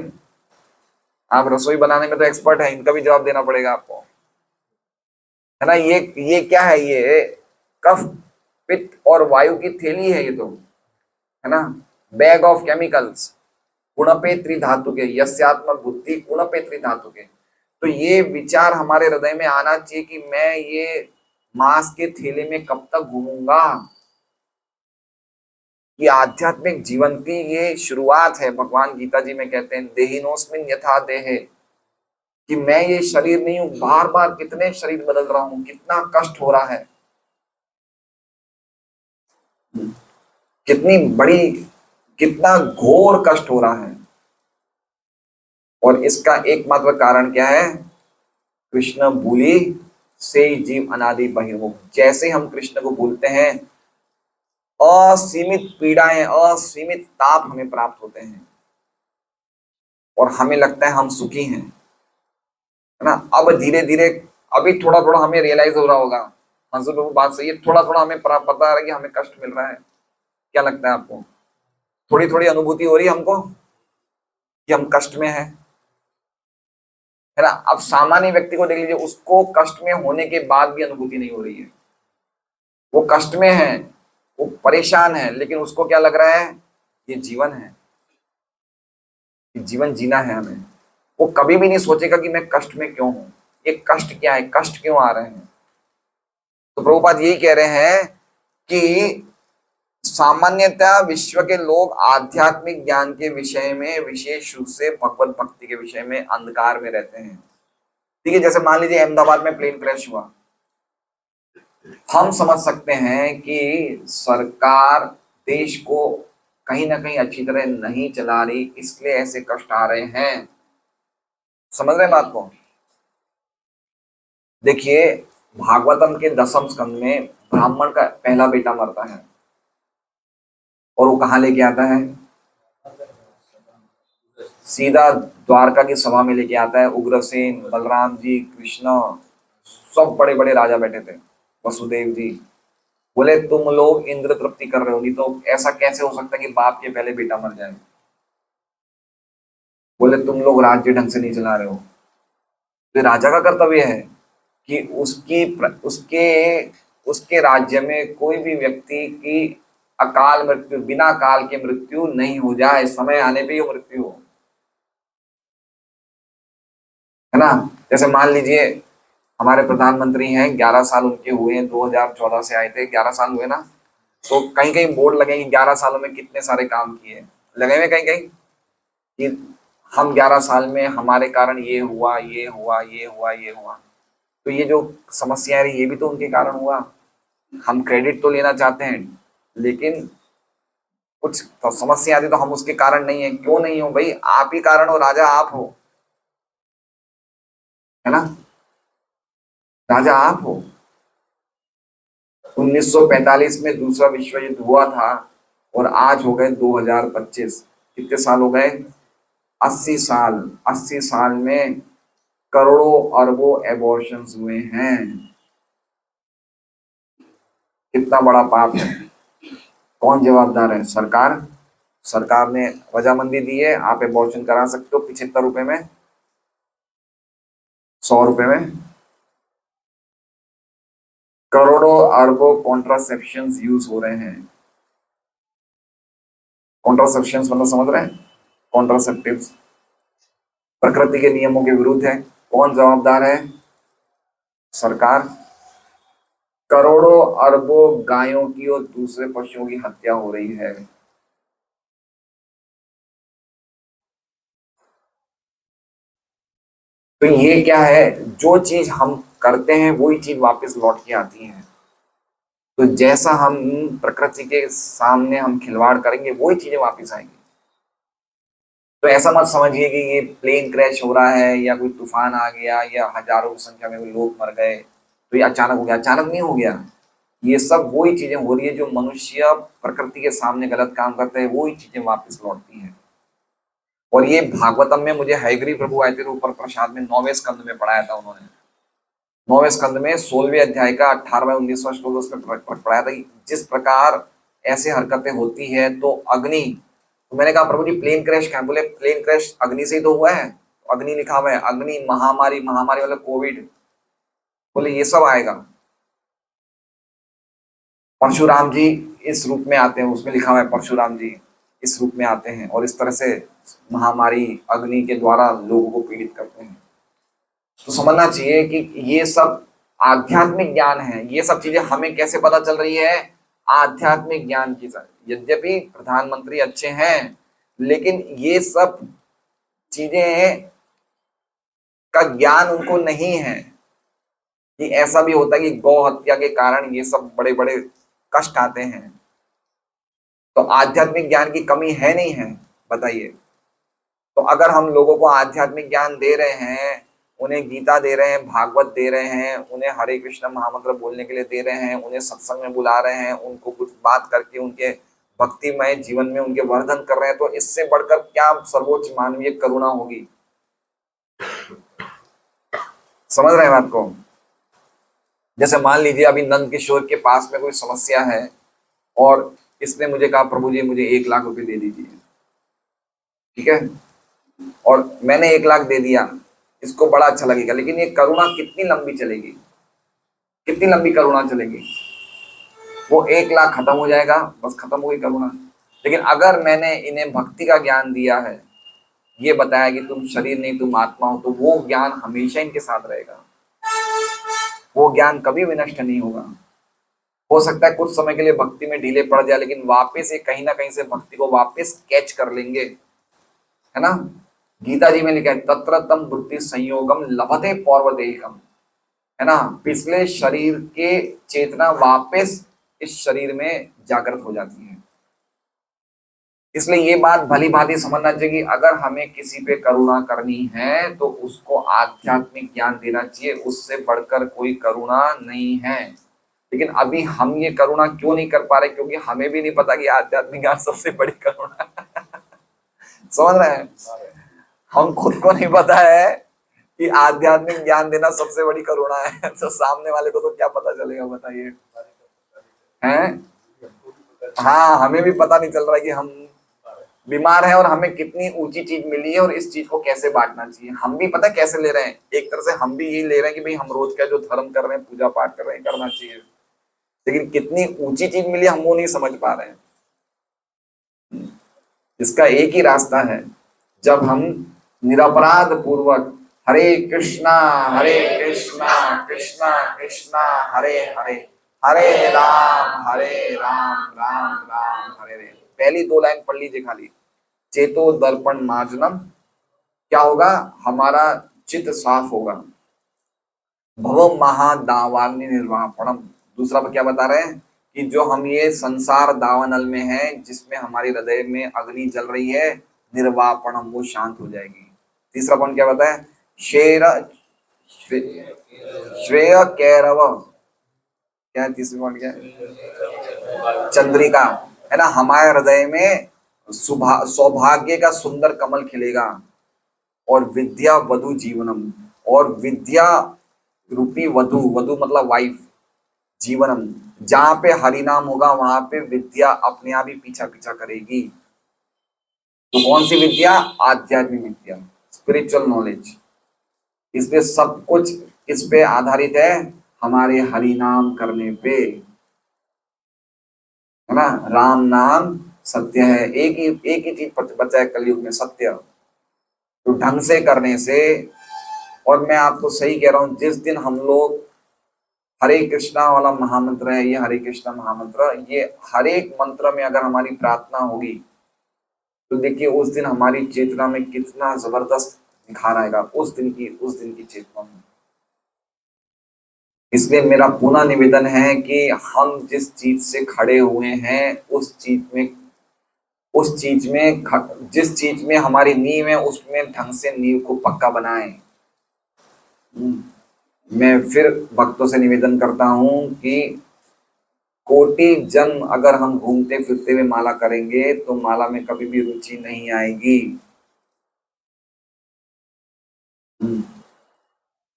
आप रसोई बनाने में तो एक्सपर्ट है, इनका भी जवाब देना पड़ेगा आपको, है ना। ये क्या है? ये कफ, पित्त और वायु की थैली है ये तो, है ना। बैग ऑफ केमिकल्स, गुणपे त्रिधातु के, यस्यात्म बुद्धि गुणपे त्रिधातु के। तो ये विचार हमारे हृदय में आना चाहिए कि मैं ये मांस के थैले में कब तक घूमूंगा। ये आध्यात्मिक जीवन की ये शुरुआत है। भगवान गीता जी में कहते हैं देहिनोस्मिन यथा देहे, कि मैं ये शरीर नहीं हूं, बार बार कितने शरीर बदल रहा हूं, कितना कष्ट हो रहा है, कितनी बड़ी, कितना घोर कष्ट हो रहा है। और इसका एकमात्र कारण क्या है? कृष्ण भूली से जीव अनादि बहिर्मुख। जैसे हम कृष्ण को भूलते हैं, असीमित पीड़ाएं, असीमित ताप हमें प्राप्त होते हैं और हमें लगता है हम सुखी हैं, है ना। अब धीरे धीरे, अभी थोड़ा थोड़ा हमें रियलाइज हो रहा होगा। मंसूर बाबू बात सही है, थोड़ा थोड़ा हमें पता आ रहा है कि हमें कष्ट मिल रहा है। क्या लगता है आपको? थोड़ी थोड़ी अनुभूति हो रही है हमको कि हम कष्ट में हैं, है ना। अब सामान्य व्यक्ति को देख लीजिए, उसको कष्ट में होने के बाद भी अनुभूति नहीं हो रही है। वो कष्ट में है, वो परेशान है, लेकिन उसको क्या लग रहा है? ये जीवन है, ये जीवन जीना है हमें। वो कभी भी नहीं सोचेगा कि मैं कष्ट में क्यों हूं, ये कष्ट क्या है, कष्ट क्यों आ रहे हैं। तो प्रभुपाद यही कह रहे हैं कि सामान्यतः विश्व के लोग आध्यात्मिक ज्ञान के विषय में, विशेष रूप से भगवत भक्ति के विषय में अंधकार में रहते हैं। ठीक है, जैसे मान लीजिए अहमदाबाद में प्लेन क्रैश हुआ, हम समझ सकते हैं कि सरकार देश को कहीं ना कहीं अच्छी तरह नहीं चला रही, इसलिए ऐसे कष्ट आ रहे हैं। समझ रहे हैं बात को? देखिए, भागवतम के 10वें स्कंद में ब्राह्मण का पहला बेटा मरता है और वो कहाँ लेके आता है? सीधा द्वारका की सभा में लेके आता है। उग्रसेन, बलराम जी, कृष्ण, सब बड़े बड़े राजा बैठे थे, वसुदेव जी। बोले तुम लोग इंद्र तृप्ति कर रहे हो, नहीं तो ऐसा कैसे हो सकता है कि बाप के पहले बेटा मर जाए। बोले तुम लोग राज्य ढंग से नहीं चला रहे हो। तो राजा का कर्तव्य है कि उसके उसके राज्य में कोई भी व्यक्ति की अकाल मृत्यु, बिना काल के मृत्यु नहीं हो जाए, समय आने पे ही वो मृत्यु हो, है ना। जैसे मान लीजिए हमारे प्रधानमंत्री हैं, 11 साल उनके हुए हैं, 2014 से आए थे, 11 साल हुए ना। तो कहीं कहीं बोर्ड लगे कि 11 सालों में कितने सारे काम किए, लगे हुए कहीं कहीं कि हम 11 साल में हमारे कारण ये हुआ, ये हुआ, ये हुआ, ये हुआ। तो ये जो समस्या है ये भी तो उनके कारण हुआ। हम क्रेडिट तो लेना चाहते हैं, लेकिन कुछ तो समस्या आती तो हम उसके कारण नहीं है। क्यों नहीं हो भाई? आप ही कारण हो, राजा आप हो, है ना। राजा आप हो। 1945 में दूसरा विश्व युद्ध हुआ था और आज हो गए 2025। कितने साल हो गए? 80 साल। 80 साल में करोड़ों अरबों एबॉर्शंस हुए हैं। कितना बड़ा पाप है। कौन जवाबदार है? सरकार। सरकार ने रजामंदी दी है, आप एबॉर्शन करा सकते हो 75 रुपए में, 100 रुपए में। करोड़ों अरबों कॉन्ट्रासेप्शन यूज हो रहे हैं। कॉन्ट्रासेप्शन मतलब समझ रहे हैं? कॉन्ट्रासेप्टिव्स प्रकृति के नियमों के विरुद्ध है। कौन जवाबदार है? सरकार। करोड़ों अरबों गायों की और दूसरे पशुओं की हत्या हो रही है। तो ये क्या है? जो चीज हम करते हैं वही चीज वापस लौट के आती है। तो जैसा हम प्रकृति के सामने हम खिलवाड़ करेंगे वही चीजें वापस आएंगी। तो ऐसा मत समझिए कि ये प्लेन क्रैश हो रहा है या कोई तूफान आ गया या हजारों की संख्या में लोग मर गए तो ये अचानक हो गया। अचानक नहीं हो गया, ये सब वही चीजें हो रही है जो मनुष्य प्रकृति के सामने गलत काम करता है, वही चीजें वापस लौटती हैं। और ये भागवतम में मुझे हयग्रीव प्रभु आए थे ऊपर प्रसाद में 9वें स्कंद में पढ़ाया था उन्होंने। 9वें स्कंद में 16वें अध्याय का 18वां 19वां श्लोक उसमें पढ़ाया था कि जिस प्रकार ऐसे हरकतें होती है तो अग्नि, तो मैंने कहा प्रभु जी प्लेन क्रैश क्या है? बोले प्लेन क्रैश अग्नि से ही तो हुआ है। तो अग्नि लिखा हुआ है, अग्नि महामारी, महामारी मतलब कोविड, बोले ये सब आएगा। परशुराम जी इस रूप में आते हैं, उसमें लिखा हुआ है परशुराम जी इस रूप में आते हैं और इस तरह से महामारी अग्नि के द्वारा लोगों को पीड़ित करते हैं। तो समझना चाहिए कि ये सब आध्यात्मिक ज्ञान है। ये सब चीजें हमें कैसे पता चल रही है? आध्यात्मिक ज्ञान की तरह। यद्यपि प्रधानमंत्री अच्छे हैं लेकिन ये सब चीजें का ज्ञान उनको नहीं है कि ऐसा भी होता है कि गौ हत्या के कारण ये सब बड़े बड़े कष्ट आते हैं। तो आध्यात्मिक ज्ञान की कमी है नहीं है, बताइए। तो अगर हम लोगों को आध्यात्मिक ज्ञान दे रहे हैं, उन्हें गीता दे रहे हैं, भागवत दे रहे हैं, उन्हें हरे कृष्ण महामंत्र बोलने के लिए दे रहे हैं, उन्हें सत्संग में बुला रहे हैं, उनको कुछ बात करके उनके भक्तिमय जीवन में उनके वर्धन कर रहे हैं, तो इससे बढ़कर क्या सर्वोच्च मानवीय करुणा होगी? समझ रहे हैं बात को? जैसे मान लीजिए अभी नंद किशोर के पास में कोई समस्या है और इसने मुझे कहा प्रभु जी मुझे 1 लाख रुपए दे दीजिए, ठीक है, और मैंने 1 लाख दे दिया, इसको बड़ा अच्छा लगेगा, लेकिन ये करुणा कितनी लंबी चलेगी? कितनी लंबी करुणा चलेगी? वो 1 लाख खत्म हो जाएगा, बस खत्म हो गई करुणा। लेकिन अगर मैंने इन्हें भक्ति का ज्ञान दिया है, ये बताया कि तुम शरीर नहीं तुम आत्मा हो, तो वो ज्ञान हमेशा इनके साथ रहेगा, वो ज्ञान कभी भी नष्ट नहीं होगा। हो सकता है कुछ समय के लिए भक्ति में ढीले पड़ जाए, लेकिन वापस ये कहीं ना कहीं से भक्ति को वापस कैच कर लेंगे, है ना। गीता जी में लिखा है तत्र तम बुद्धि संयोगम लभते पौर्वदेहिकम, है ना। पिछले शरीर के चेतना वापस इस शरीर में जागृत हो जाती है। इसलिए ये बात भली भांति समझना चाहिए कि अगर हमें किसी पे करुणा करनी है तो उसको आध्यात्मिक ज्ञान देना चाहिए, उससे बढ़कर कोई करुणा नहीं है। लेकिन अभी हम ये करुणा क्यों नहीं कर पा रहे? क्योंकि हमें भी नहीं पता कि आध्यात्मिक ज्ञान सबसे बड़ी करुणा है। समझ रहे हैं? हम खुद को नहीं पता है कि आध्यात्मिक ज्ञान देना सबसे बड़ी करुणा है, तो सामने वाले को तो क्या पता चलेगा, बताइए? हैं? हाँ, हमें भी पता नहीं चल रहा है कि हम बीमार हैं और हमें कितनी ऊंची चीज मिली है और इस चीज को कैसे बांटना चाहिए। हम भी पता कैसे ले रहे हैं, एक तरह से हम भी यही ले रहे हैं कि भाई हम रोज का जो धर्म कर रहे हैं, पूजा पाठ कर रहे हैं, करना चाहिए, लेकिन कितनी ऊंची चीज मिली हम वो नहीं समझ पा रहे हैं। इसका एक ही रास्ता है, जब हम निरपराध पूर्वक हरे कृष्णा कृष्णा कृष्णा हरे हरे, हरे राम राम राम हरे हरे। पहली 2 लाइन पढ़ लीजिए खाली, चेतो दर्पण मार्जनम, क्या होगा? हमारा चित्त साफ होगा। भव महादावाग्नि निर्वापणम, दूसरा क्या बता रहे हैं कि जो हम ये संसार दावानल में है जिसमें हमारी हृदय में अग्नि जल रही है, निर्वापणम, वो शांत हो जाएगी। तीसरा पॉइंट क्या बताया? शेर श्रेय कैरव, क्या है तीसरी पॉइंट? क्या है? चंद्रिका, है ना। हमारे हृदय में सौभाग्य का सुंदर कमल खिलेगा। और विद्या वधु जीवनम, और विद्या रूपी वधु, वधु मतलब वाइफ, जीवनम, जहां पे हरि नाम होगा वहां पे विद्या अपने आप ही पीछा पीछा करेगी। तो कौन सी विद्या? आध्यात्मिक विद्या, स्पिरिचुअल नॉलेज। इसलिए सब कुछ इस पे आधारित है, हमारे हरि नाम करने पे, है ना। राम नाम सत्य है, एक ही चीज बचा है कलयुग में, सत्य। तो ढंग से करने से, और मैं आपको सही कह रहा हूं, जिस दिन हम लोग हरे कृष्णा वाला महामंत्र है, ये हरे कृष्णा महामंत्र, ये हर एक मंत्र में अगर हमारी प्रार्थना होगी तो देखिए उस दिन हमारी चेतना में कितना जबरदस्त निखार आएगा, उस दिन की चेतना में। इसलिए मेरा पुनः निवेदन है कि हम जिस चीज से खड़े हुए हैं जिस चीज में हमारी नींव है उसमें ढंग से नींव को पक्का बनाएं। मैं फिर भक्तों से निवेदन करता हूं कि कोटि जन्म अगर हम घूमते फिरते हुए माला करेंगे तो माला में कभी भी रुचि नहीं आएगी।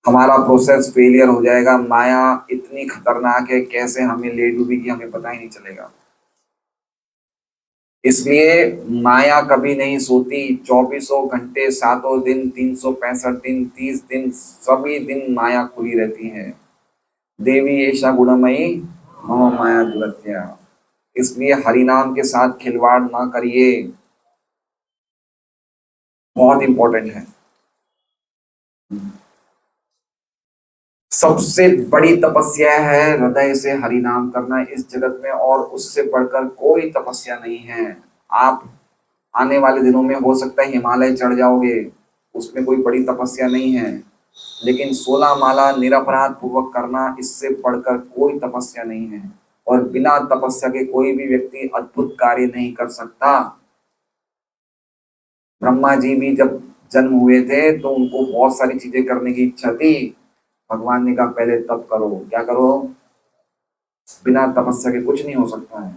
हमारा प्रोसेस फेलियर हो जाएगा। माया इतनी खतरनाक है, कैसे हमें ले डूबेगी हमें पता ही नहीं चलेगा। इसलिए माया कभी नहीं सोती। 24 घंटे, 7 दिन, 365 दिन, 30 दिन, सभी दिन माया खुली रहती है। देवी ऐसा गुणमयी मम माया दुरत्या। इसलिए हरिनाम के साथ खिलवाड़ ना करिए, बहुत इंपॉर्टेंट है। सबसे बड़ी तपस्या है हृदय से हरिनाम करना इस जगत में, और उससे बढ़कर कोई तपस्या नहीं है। आप आने वाले दिनों में हो सकता है हिमालय चढ़ जाओगे, उसमें कोई बड़ी तपस्या नहीं है, लेकिन 16 माला निरपराध पूर्वक करना, इससे बढ़कर कोई तपस्या नहीं है। और बिना तपस्या के कोई भी व्यक्ति अद्भुत कार्य नहीं कर सकता। ब्रह्मा जी भी जब जन्म हुए थे तो उनको बहुत सारी चीजें करने की इच्छा थी। भगवान ने कहा पहले तप करो। क्या करो? बिना तपस्या के कुछ नहीं हो सकता है।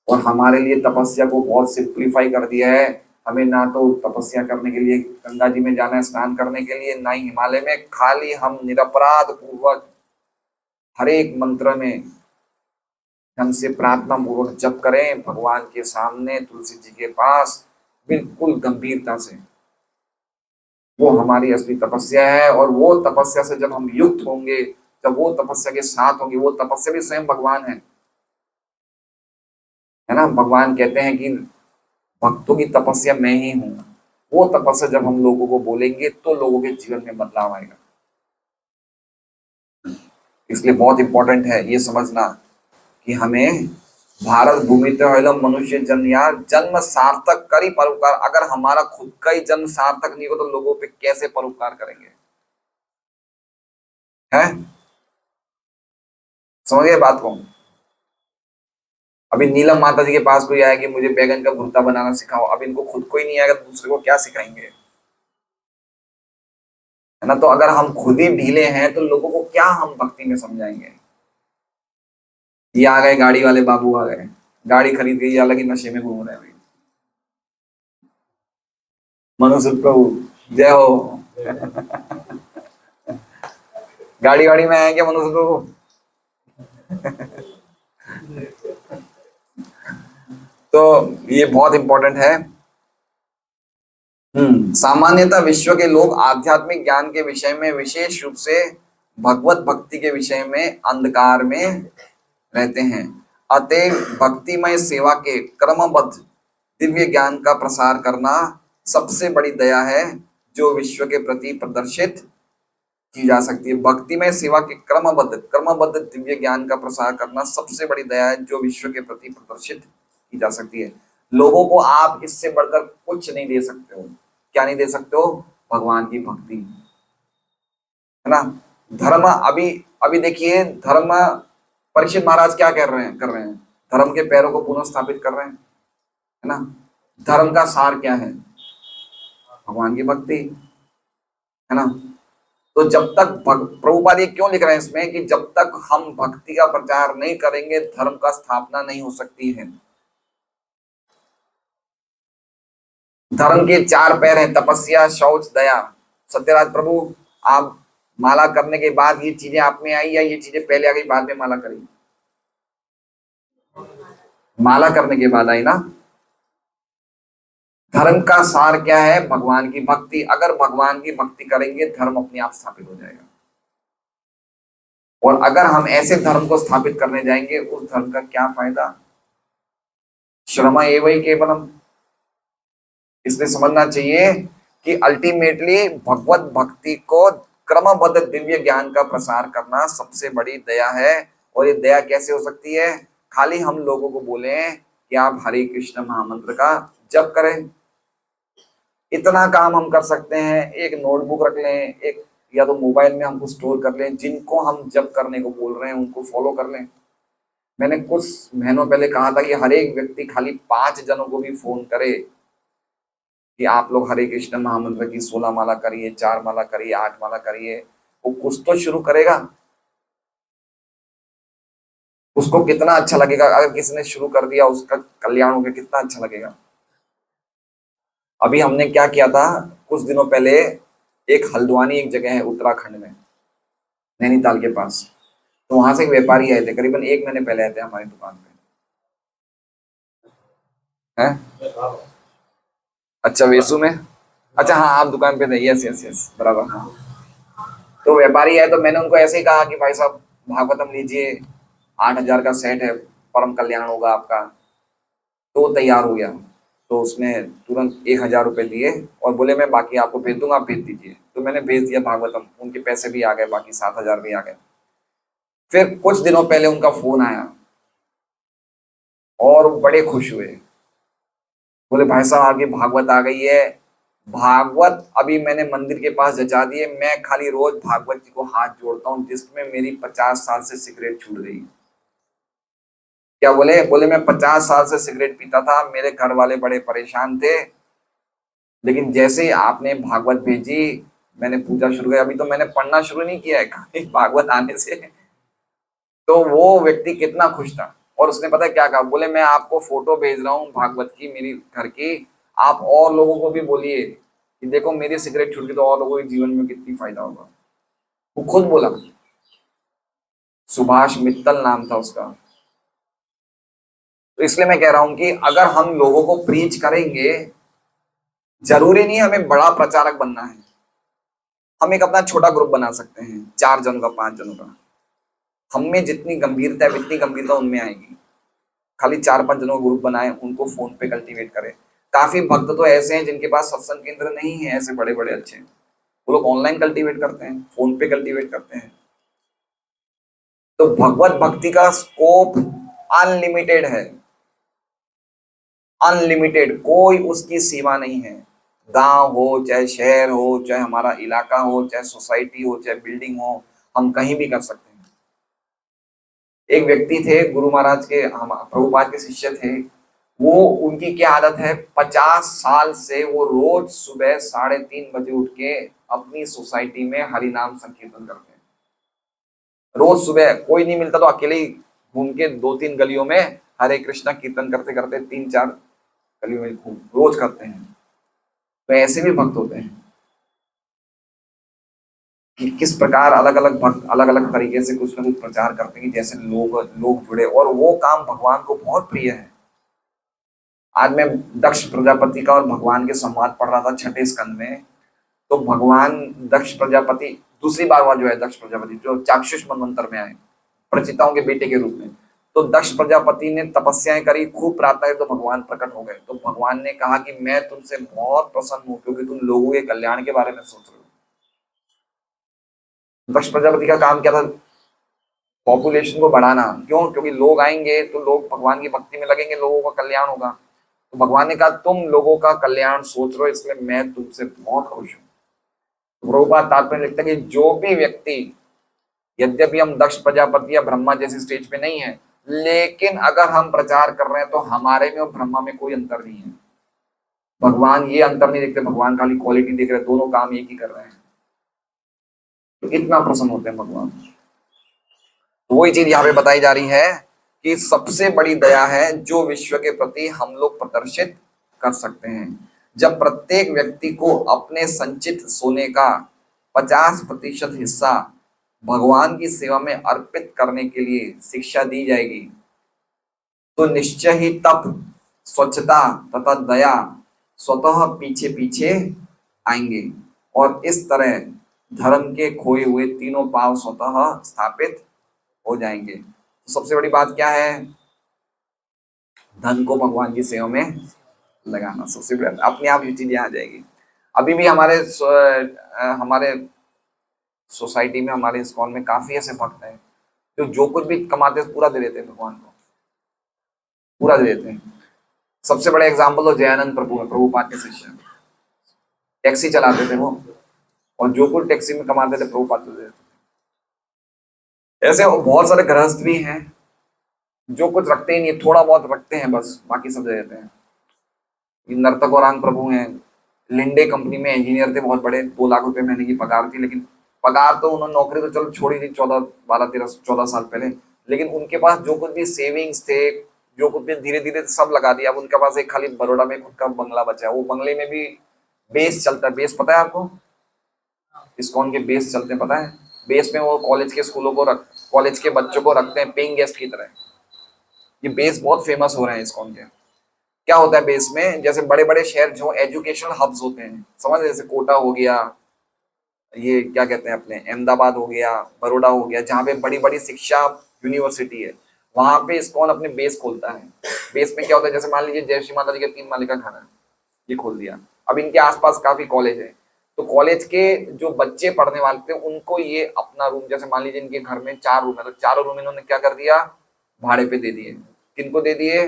और हमारे लिए तपस्या को बहुत सिंप्लीफाई कर दिया है। हमें ना तो तपस्या करने के लिए गंगा जी में जाना है स्नान करने के लिए, ना ही हिमालय में। खाली हम निरपराध पूर्वक हर एक मंत्र में ढंग से प्रार्थना पूर्वक जप करें भगवान के सामने, तुलसी जी के पास, बिल्कुल गंभीरता से। वो हमारी असली तपस्या है। और वो तपस्या से जब हम युक्त होंगे, जब वो तपस्या के साथ होंगे, वो तपस्या भी स्वयं भगवान है ना। भगवान कहते हैं कि भक्तों की तपस्या मैं ही हूं। वो तपस्या जब हम लोगों को बोलेंगे तो लोगों के जीवन में बदलाव आएगा। इसलिए बहुत इंपॉर्टेंट है ये समझना कि हमें भारत भूमि मनुष्य जन्म, या जन्म सार्थक कर ही परोपकार। अगर हमारा खुद का ही जन्म सार्थक नहीं हो तो लोगों पे कैसे परोपकार करेंगे? है, समझिए बात को। अभी नीलम माता जी के पास कोई आया कि मुझे बैगन का भुर्ता बनाना सिखाओ। अब इनको खुद को ही नहीं आएगा तो दूसरे को क्या सिखाएंगे? है ना। तो अगर हम खुद ही ढीले हैं तो लोगों को क्या हम भक्ति में समझाएंगे? ये आ गए गाड़ी वाले बाबू आ गए, गाड़ी खरीद के ये अलग ही नशे में घूम रहे हैं। मनुष्य प्रभु जय हो। गाड़ी वाड़ी में आए क्या मनुष्य प्रभु? तो ये बहुत इंपॉर्टेंट है। सामान्यतः विश्व के लोग आध्यात्मिक ज्ञान के विषय में, विशेष रूप से भगवत भक्ति के विषय में अंधकार में रहते हैं। अतएव भक्तिमय सेवा के क्रमबद्ध दिव्य ज्ञान का प्रसार करना सबसे बड़ी दया है जो विश्व के प्रति प्रदर्शित की जा सकती है। भक्तिमय सेवा के क्रमबद्ध दिव्य ज्ञान का प्रसार करना सबसे बड़ी दया है जो विश्व के प्रति प्रदर्शित की जा सकती है। लोगों को आप इससे बढ़कर कुछ नहीं दे सकते हो। क्या नहीं दे सकते हो? भगवान की भक्ति, है ना। धर्म, अभी अभी देखिए धर्म, परीक्षित महाराज क्या कर रहे हैं? धर्म के पैरों को पुनः स्थापित कर रहे हैं, है ना। धर्म का सार क्या है? भगवान की भक्ति, है ना। तो जब तक प्रभुपाद ये क्यों लिख रहे हैं इसमें कि जब तक हम भक्ति का प्रचार नहीं करेंगे धर्म का स्थापना नहीं हो सकती है। धर्म के 4 पैर हैं, तपस्या, शौच, दया। सत्यराज प्रभु, आप माला करने के बाद ये चीजें आप में आई या ये चीजें पहले आ गई बाद में माला करी? माला करने के बाद आई ना। धर्म का सार क्या है? भगवान की भक्ति। अगर भगवान की भक्ति करेंगे धर्म अपने आप स्थापित हो जाएगा। और अगर हम ऐसे धर्म को स्थापित करने जाएंगे उस धर्म का क्या फायदा? श्रम एवं केवलम। इसलिए समझना चाहिए कि अल्टीमेटली भगवत भक्ति को क्रमबद्ध दिव्य ज्ञान का प्रसार करना सबसे बड़ी दया है। और ये दया कैसे हो सकती है? खाली हम लोगों को बोले कि आप हरे कृष्ण महामंत्र का जप करें, इतना काम हम कर सकते हैं। एक नोटबुक रख लें, एक या तो मोबाइल में हमको स्टोर कर लें, जिनको हम जप करने को बोल रहे हैं उनको फॉलो कर लें। मैंने कुछ महीनों पहले कहा था कि हर एक व्यक्ति खाली 5 जनों को भी फोन करे कि आप लोग हरे कृष्ण महामंत्र की 16 माला करिए, 4 माला करिए, 8 माला करिए। वो कुछ तो शुरू करेगा, उसको कितना अच्छा लगेगा। अगर किसी ने शुरू कर दिया, उसका कल्याण हो गया, कितना अच्छा लगेगा। अभी हमने क्या किया था कुछ दिनों पहले, एक हल्द्वानी एक जगह है उत्तराखंड में, नैनीताल के पास। तो वहां से एक व्यापारी आए थे, करीबन 1 महीने पहले आए थे हमारी दुकान पे। हैं? अच्छा, वेसु में। अच्छा हाँ, आप दुकान पे थे, यस यस यस, बराबर हाँ। तो व्यापारी है, तो मैंने उनको ऐसे ही कहा कि भाई साहब भागवतम लीजिए, 8,000 का सेट है, परम कल्याण होगा आपका। तो वो तैयार हो गया। तो उसने तुरंत 1,000 रुपये दिए और बोले मैं बाकी आपको भेज दूंगा, आप भेज दीजिए। तो मैंने भेज दिया भागवतम, उनके पैसे भी आ गए, बाकी 7,000 भी आ गए। फिर कुछ दिनों पहले उनका फोन आया और वो बड़े खुश हुए। बोले भाई साहब आपकी भागवत आ गई है। भागवत अभी मैंने मंदिर के पास जचा दी है, मैं खाली रोज भागवत जी को हाथ जोड़ता हूँ, जिसमें मेरी 50 साल से सिगरेट छूट गई। क्या बोले? बोले मैं 50 साल से सिगरेट पीता था, मेरे घर वाले बड़े परेशान थे, लेकिन जैसे ही आपने भागवत भेजी, मैंने पूजा शुरू किया। अभी तो मैंने पढ़ना शुरू नहीं किया है, खाली भागवत आने से। तो वो व्यक्ति कितना खुश था। और उसने पता है क्या कहा? बोले मैं आपको फोटो भेज रहा हूँ भागवत की, मेरी घर की, आप और लोगों को भी बोलिए कि देखो मेरी सिगरेट छूट गई, तो और लोगों के जीवन में कितनी फायदा होगा। वो खुद बोला। सुभाष मित्तल नाम था उसका। तो इसलिए मैं कह रहा हूं कि अगर हम लोगों को प्रीच करेंगे, जरूरी नहीं हमें बड़ा प्रचारक बनना है। हम एक अपना छोटा ग्रुप बना सकते हैं, 4 जनों का, 5 जनों का। हम में जितनी गंभीरता है उतनी गंभीरता उनमें आएगी। खाली 4-5 जनों का ग्रुप बनाए, उनको फोन पे कल्टीवेट करें। काफी भक्त तो ऐसे हैं जिनके पास सत्संग केंद्र नहीं है, ऐसे बड़े बड़े अच्छे, वो लोग ऑनलाइन कल्टीवेट करते हैं, फोन पे कल्टीवेट करते हैं। तो भगवत भक्ति का स्कोप अनलिमिटेड है, अनलिमिटेड, कोई उसकी सीमा नहीं है। गांव हो चाहे शहर हो, चाहे हमारा इलाका हो, चाहे सोसाइटी हो, चाहे बिल्डिंग हो, हम कहीं भी कर सकते हैं। एक व्यक्ति थे गुरु महाराज के, हम प्रभुपाद के शिष्य थे। वो, उनकी क्या आदत है, 50 साल से वो रोज सुबह 3:30 बजे उठ के अपनी सोसाइटी में हरि नाम संकीर्तन करते हैं। रोज सुबह कोई नहीं मिलता तो अकेले ही घूम के 2-3 गलियों में हरे कृष्णा कीर्तन करते करते 3-4 गलियों में घूम रोज करते हैं। तो ऐसे भी भक्त होते हैं कि किस प्रकार अलग अलग भक्त अलग अलग तरीके से कुछ ना कुछ प्रचार करते हैं कि जैसे लोग लोग जुड़े, और वो काम भगवान को बहुत प्रिय है। आज मैं दक्ष प्रजापति का और भगवान के संवाद पढ़ रहा था 6ठे स्कंद में। तो भगवान दक्ष प्रजापति, दूसरी बार हुआ जो है दक्ष प्रजापति, जो चाक्षुष मनवंतर में आए, प्रचिताओं के बेटे के रूप में। तो दक्ष प्रजापति ने तपस्याएं करी, खूब प्रार्थना की, तो भगवान प्रकट हो गए। तो भगवान ने कहा कि मैं तुमसे बहुत प्रसन्न हूं, क्योंकि तुम लोगों के कल्याण के बारे में सोच रहे हो। दक्ष प्रजापति का काम क्या था? पॉपुलेशन को बढ़ाना। क्यों? क्योंकि लोग आएंगे तो लोग भगवान की भक्ति में लगेंगे, लोगों का कल्याण होगा। तो भगवान ने कहा तुम लोगों का कल्याण सोच रहे हो, इसलिए मैं तुमसे बहुत खुश हूं। तो प्रभुपाद तात्पर्य लिखते हैं कि जो भी व्यक्ति, यद्यपि हम दक्ष प्रजापति या ब्रह्मा जैसी स्टेज पे नहीं है, लेकिन अगर हम प्रचार कर रहे हैं तो हमारे में और ब्रह्मा में कोई अंतर नहीं है। भगवान ये अंतर नहीं देखते, भगवान खाली क्वालिटी देख रहे हैं, दोनों काम एक ही कर रहे हैं। तो इतना प्रसन्न होते हैं भगवान। तो वही चीज यहाँ पे बताई जा रही है कि सबसे बड़ी दया है जो विश्व के प्रति हम लोग प्रदर्शित कर सकते हैं। जब प्रत्येक व्यक्ति को अपने संचित सोने का 50% हिस्सा भगवान की सेवा में अर्पित करने के लिए शिक्षा दी जाएगी, तो निश्चय ही तप, स्वच्छता तथा दया स्वतः पीछे पीछे आएंगे, और इस तरह धर्म के खोए हुए तीनों पांव स्वतः स्थापित हो जाएंगे। तो सबसे बड़ी बात क्या है? धन को भगवान की सेवा में लगाना। सबसे बड़ी अपने आप ये चीजें आ जाएगी। अभी भी हमारे सोसाइटी में, हमारे इस्कॉन में काफी ऐसे भक्त हैं जो कुछ भी कमाते हैं पूरा दे देते हैं भगवान को, पूरा दे देते हैं। सबसे बड़े एग्जाम्पल तो जयानंद प्रभु है, प्रभुपाद के शिष्य। टैक्सी चलाते थे वो, और जो कुछ टैक्सी में कमाते थे प्रभुपाद को देते थे। ऐसे बहुत सारे गृहस्थ भी हैं जो कुछ रखते ही नहीं, थोड़ा बहुत रखते हैं बस, बाकी सब दे देते हैं। ये नर्तक और प्रभु हैं, लिंडे कंपनी में इंजीनियर थे, बहुत बड़े, 2 लाख रुपए महीने की पगार थी, लेकिन पगार तो उन्होंने, नौकरी तो चलो छोड़ी थी 14 12 13 14 साल पहले, लेकिन उनके पास जो कुछ भी सेविंग्स थे, जो कुछ भी धीरे धीरे सब लगा दिया। अब उनके पास एक खाली बड़ौदा में खुद का बंगला बचा है, वो बंगले में भी बेस चलता है। बेस पता है आपको? इस्कॉन के बेस चलते हैं, पता है? बेस में वो कॉलेज के स्कूलों को रख, कॉलेज के बच्चों को रखते हैं पेइंग गेस्ट की तरह। ये बेस बहुत फेमस हो रहे हैं इस्कॉन के। क्या होता है बेस में, जैसे बड़े बड़े शहर जो एजुकेशनल हब्स होते हैं, समझ, जैसे कोटा हो गया, ये क्या कहते हैं अपने अहमदाबाद हो गया, बड़ौदा हो गया, जहाँ पे बड़ी बड़ी शिक्षा यूनिवर्सिटी है, वहां पे इस्कॉन अपने बेस खोलता है। बेस में क्या होता है, जैसे मान लीजिए जय श्री माता जी का 3 माले का घर है, ये खोल दिया। अब इनके आसपास काफी कॉलेज है, तो कॉलेज के जो बच्चे पढ़ने वाले थे उनको ये अपना रूम, जैसे मान लीजिए इनके घर में 4 रूम है, तो 4 रूम इन्होंने क्या कर दिया, भाड़े पे दे दिए। किनको दे दिए?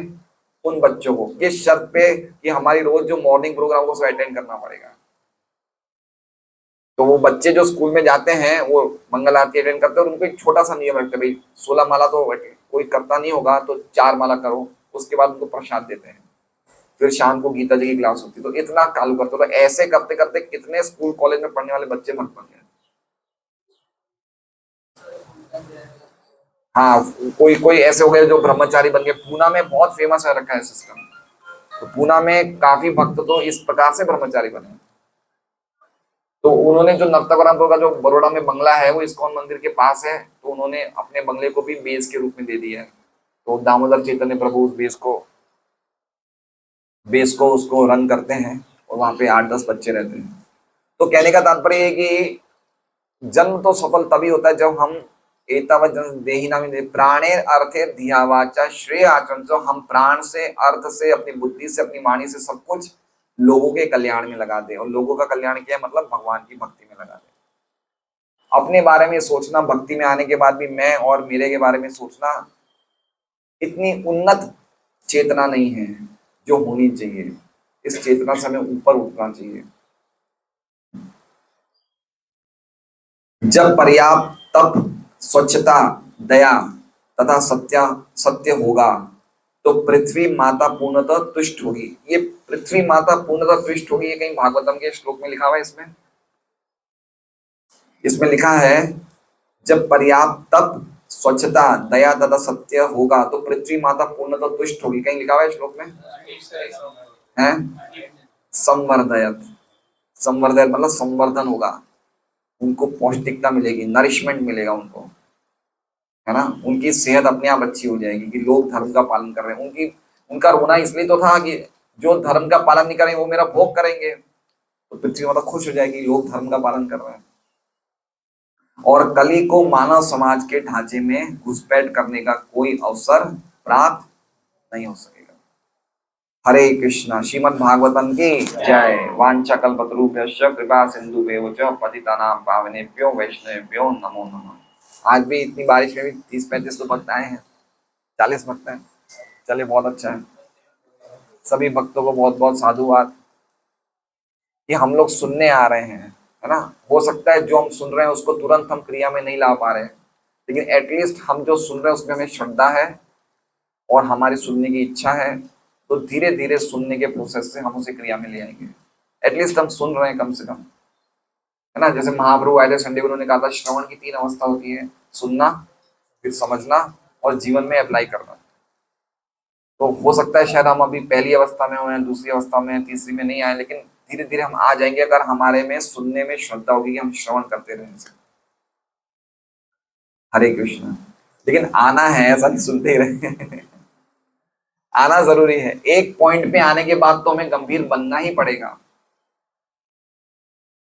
उन बच्चों को, किस शर्त पे कि हमारी रोज जो मॉर्निंग प्रोग्राम को अटेंड करना पड़ेगा। तो वो बच्चे जो स्कूल में जाते हैं वो मंगल आरती अटेंड करते हैं, और उनको एक छोटा सा नियम रखते हैं, भाई 16 माला तो कोई करता नहीं होगा, तो 4 माला करो, उसके बाद उनको प्रसाद देते हैं। फिर शाम को गीता जी की क्लास होती है, तो इतना चालू करते हो। तो ऐसे करते करते कितने स्कूल कॉलेज में पढ़ने वाले बच्चे भक्त बन गए। हाँ, कोई कोई ऐसे हो गए जो ब्रह्मचारी बन गए। पूना में बहुत फेमस है रखा है सिस्टम। तो पूना में काफी भक्त तो इस प्रकार से ब्रह्मचारी बने। तो उन्होंने जो नर्तकरामपुर का जो बड़ौदा में बंगला है वो इस्कॉन मंदिर के पास है, तो उन्होंने अपने बंगले को भी बेस के रूप में दे दिया है। तो दामोदर चैतन्य प्रभु उस बेस को उसको रन करते हैं, और वहां पे 8 10 बच्चे रहते हैं। तो कहने का तात्पर्य है कि जन्म तो सफल तभी होता है जब हम एतावत जन्म देहि नाम प्राणे अर्थे धिया वाचा श्रेय आचरण, जो हम प्राण से, अर्थ से, अपनी बुद्धि से, अपनी वाणी से सब कुछ लोगों के कल्याण में लगा दे। और लोगों का कल्याण क्या है, मतलब भगवान की भक्ति में लगा दे। अपने बारे में सोचना, भक्ति में आने के बाद भी मैं और मेरे के बारे में सोचना, इतनी उन्नत चेतना नहीं है जो होनी चाहिए। इस चेतना से हमें ऊपर उठना चाहिए। जब पर्याप्त तप, स्वच्छता, दया तथा सत्य होगा तो पृथ्वी माता पूर्णतः तुष्ट होगी। ये पृथ्वी माता पूर्णतः तुष्ट होगी, ये कहीं भागवतम के श्लोक में लिखा हुआ है। इसमें लिखा है, जब पर्याप्त तप, स्वच्छता, दया तथा सत्य होगा तो पृथ्वी माता पूर्णतः तुष्ट होगी। कहीं लिखा हुआ है श्लोक में है? संवर्धयत, संवर्धयत मतलब संवर्धन होगा, उनको पौष्टिकता मिलेगी, नरिशमेंट मिलेगा उनको, है ना। उनकी सेहत अपने आप अच्छी हो जाएगी कि लोग धर्म का पालन कर रहे हैं। उनका रोना इसलिए तो था कि जो धर्म का पालन नहीं करेंगे वो मेरा भोग करेंगे, तो पृथ्वी माता खुश हो जाएगी, लोग धर्म का पालन कर रहे हैं। और कली को मानव समाज के ढांचे में घुसपैठ करने का कोई अवसर प्राप्त नहीं हो सकेगा। हरे कृष्णा। श्रीमद् भागवतम की जय। वांछा कल्पतरुभ्यश्च कृपा सिंधुभ्यो च पतितानां पावनेभ्यो वैष्णवेभ्यो नमो नमः। आज भी इतनी बारिश में भी 30 35 तो भक्त आए हैं, 40 भक्त हैं। चलिए, बहुत अच्छा है। सभी भक्तों को बहुत बहुत साधुवाद कि हम लोग सुनने आ रहे हैं, है ना। हो सकता है जो हम सुन रहे हैं उसको तुरंत हम क्रिया में नहीं ला पा रहे हैं, लेकिन एटलीस्ट हम जो सुन रहे हैं उसमें हमें श्रद्धा है और हमारी सुनने की इच्छा है, तो धीरे धीरे सुनने के प्रोसेस से हम उसे क्रिया में ले आएंगे। एटलीस्ट हम सुन रहे हैं कम से कम, है ना। जैसे महाप्रभु आए थे संडे को, उन्होंने कहा था श्रवण की 3 अवस्था होती है, सुनना, फिर समझना और जीवन में अप्लाई करना। तो हो सकता है शायद हम अभी पहली अवस्था में हो, या दूसरी अवस्था में, तीसरी में नहीं आए, लेकिन धीरे धीरे हम आ जाएंगे अगर हमारे में सुनने में श्रद्धा होगी कि हम श्रवण करते रहेंगे। हरे कृष्ण। लेकिन आना है, ऐसा नहीं सुनते ही रहे आना जरूरी है। एक पॉइंट पे आने के बाद तो हमें गंभीर बनना ही पड़ेगा,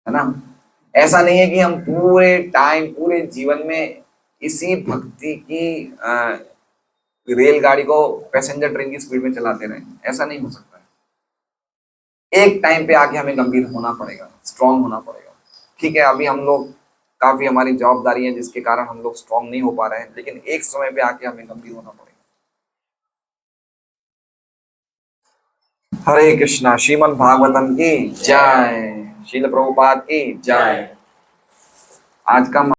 है ना। ऐसा नहीं है कि हम पूरे टाइम, पूरे जीवन में इसी भक्ति की रेलगाड़ी को पैसेंजर ट्रेन की स्पीड में चलाते रहे, ऐसा नहीं हो सकता है। एक टाइम पे आके हमें गंभीर होना पड़ेगा, स्ट्रांग होना पड़ेगा। ठीक है, अभी हम लोग काफी, हमारी जवाबदारी है जिसके कारण हम लोग स्ट्रांग नहीं हो पा रहे हैं, लेकिन एक समय पे आके हमें गंभीर होना पड़ेगा। हरे कृष्णा। श्रीमद् भागवतम की जय। शील प्रभुपाद की जय। आज का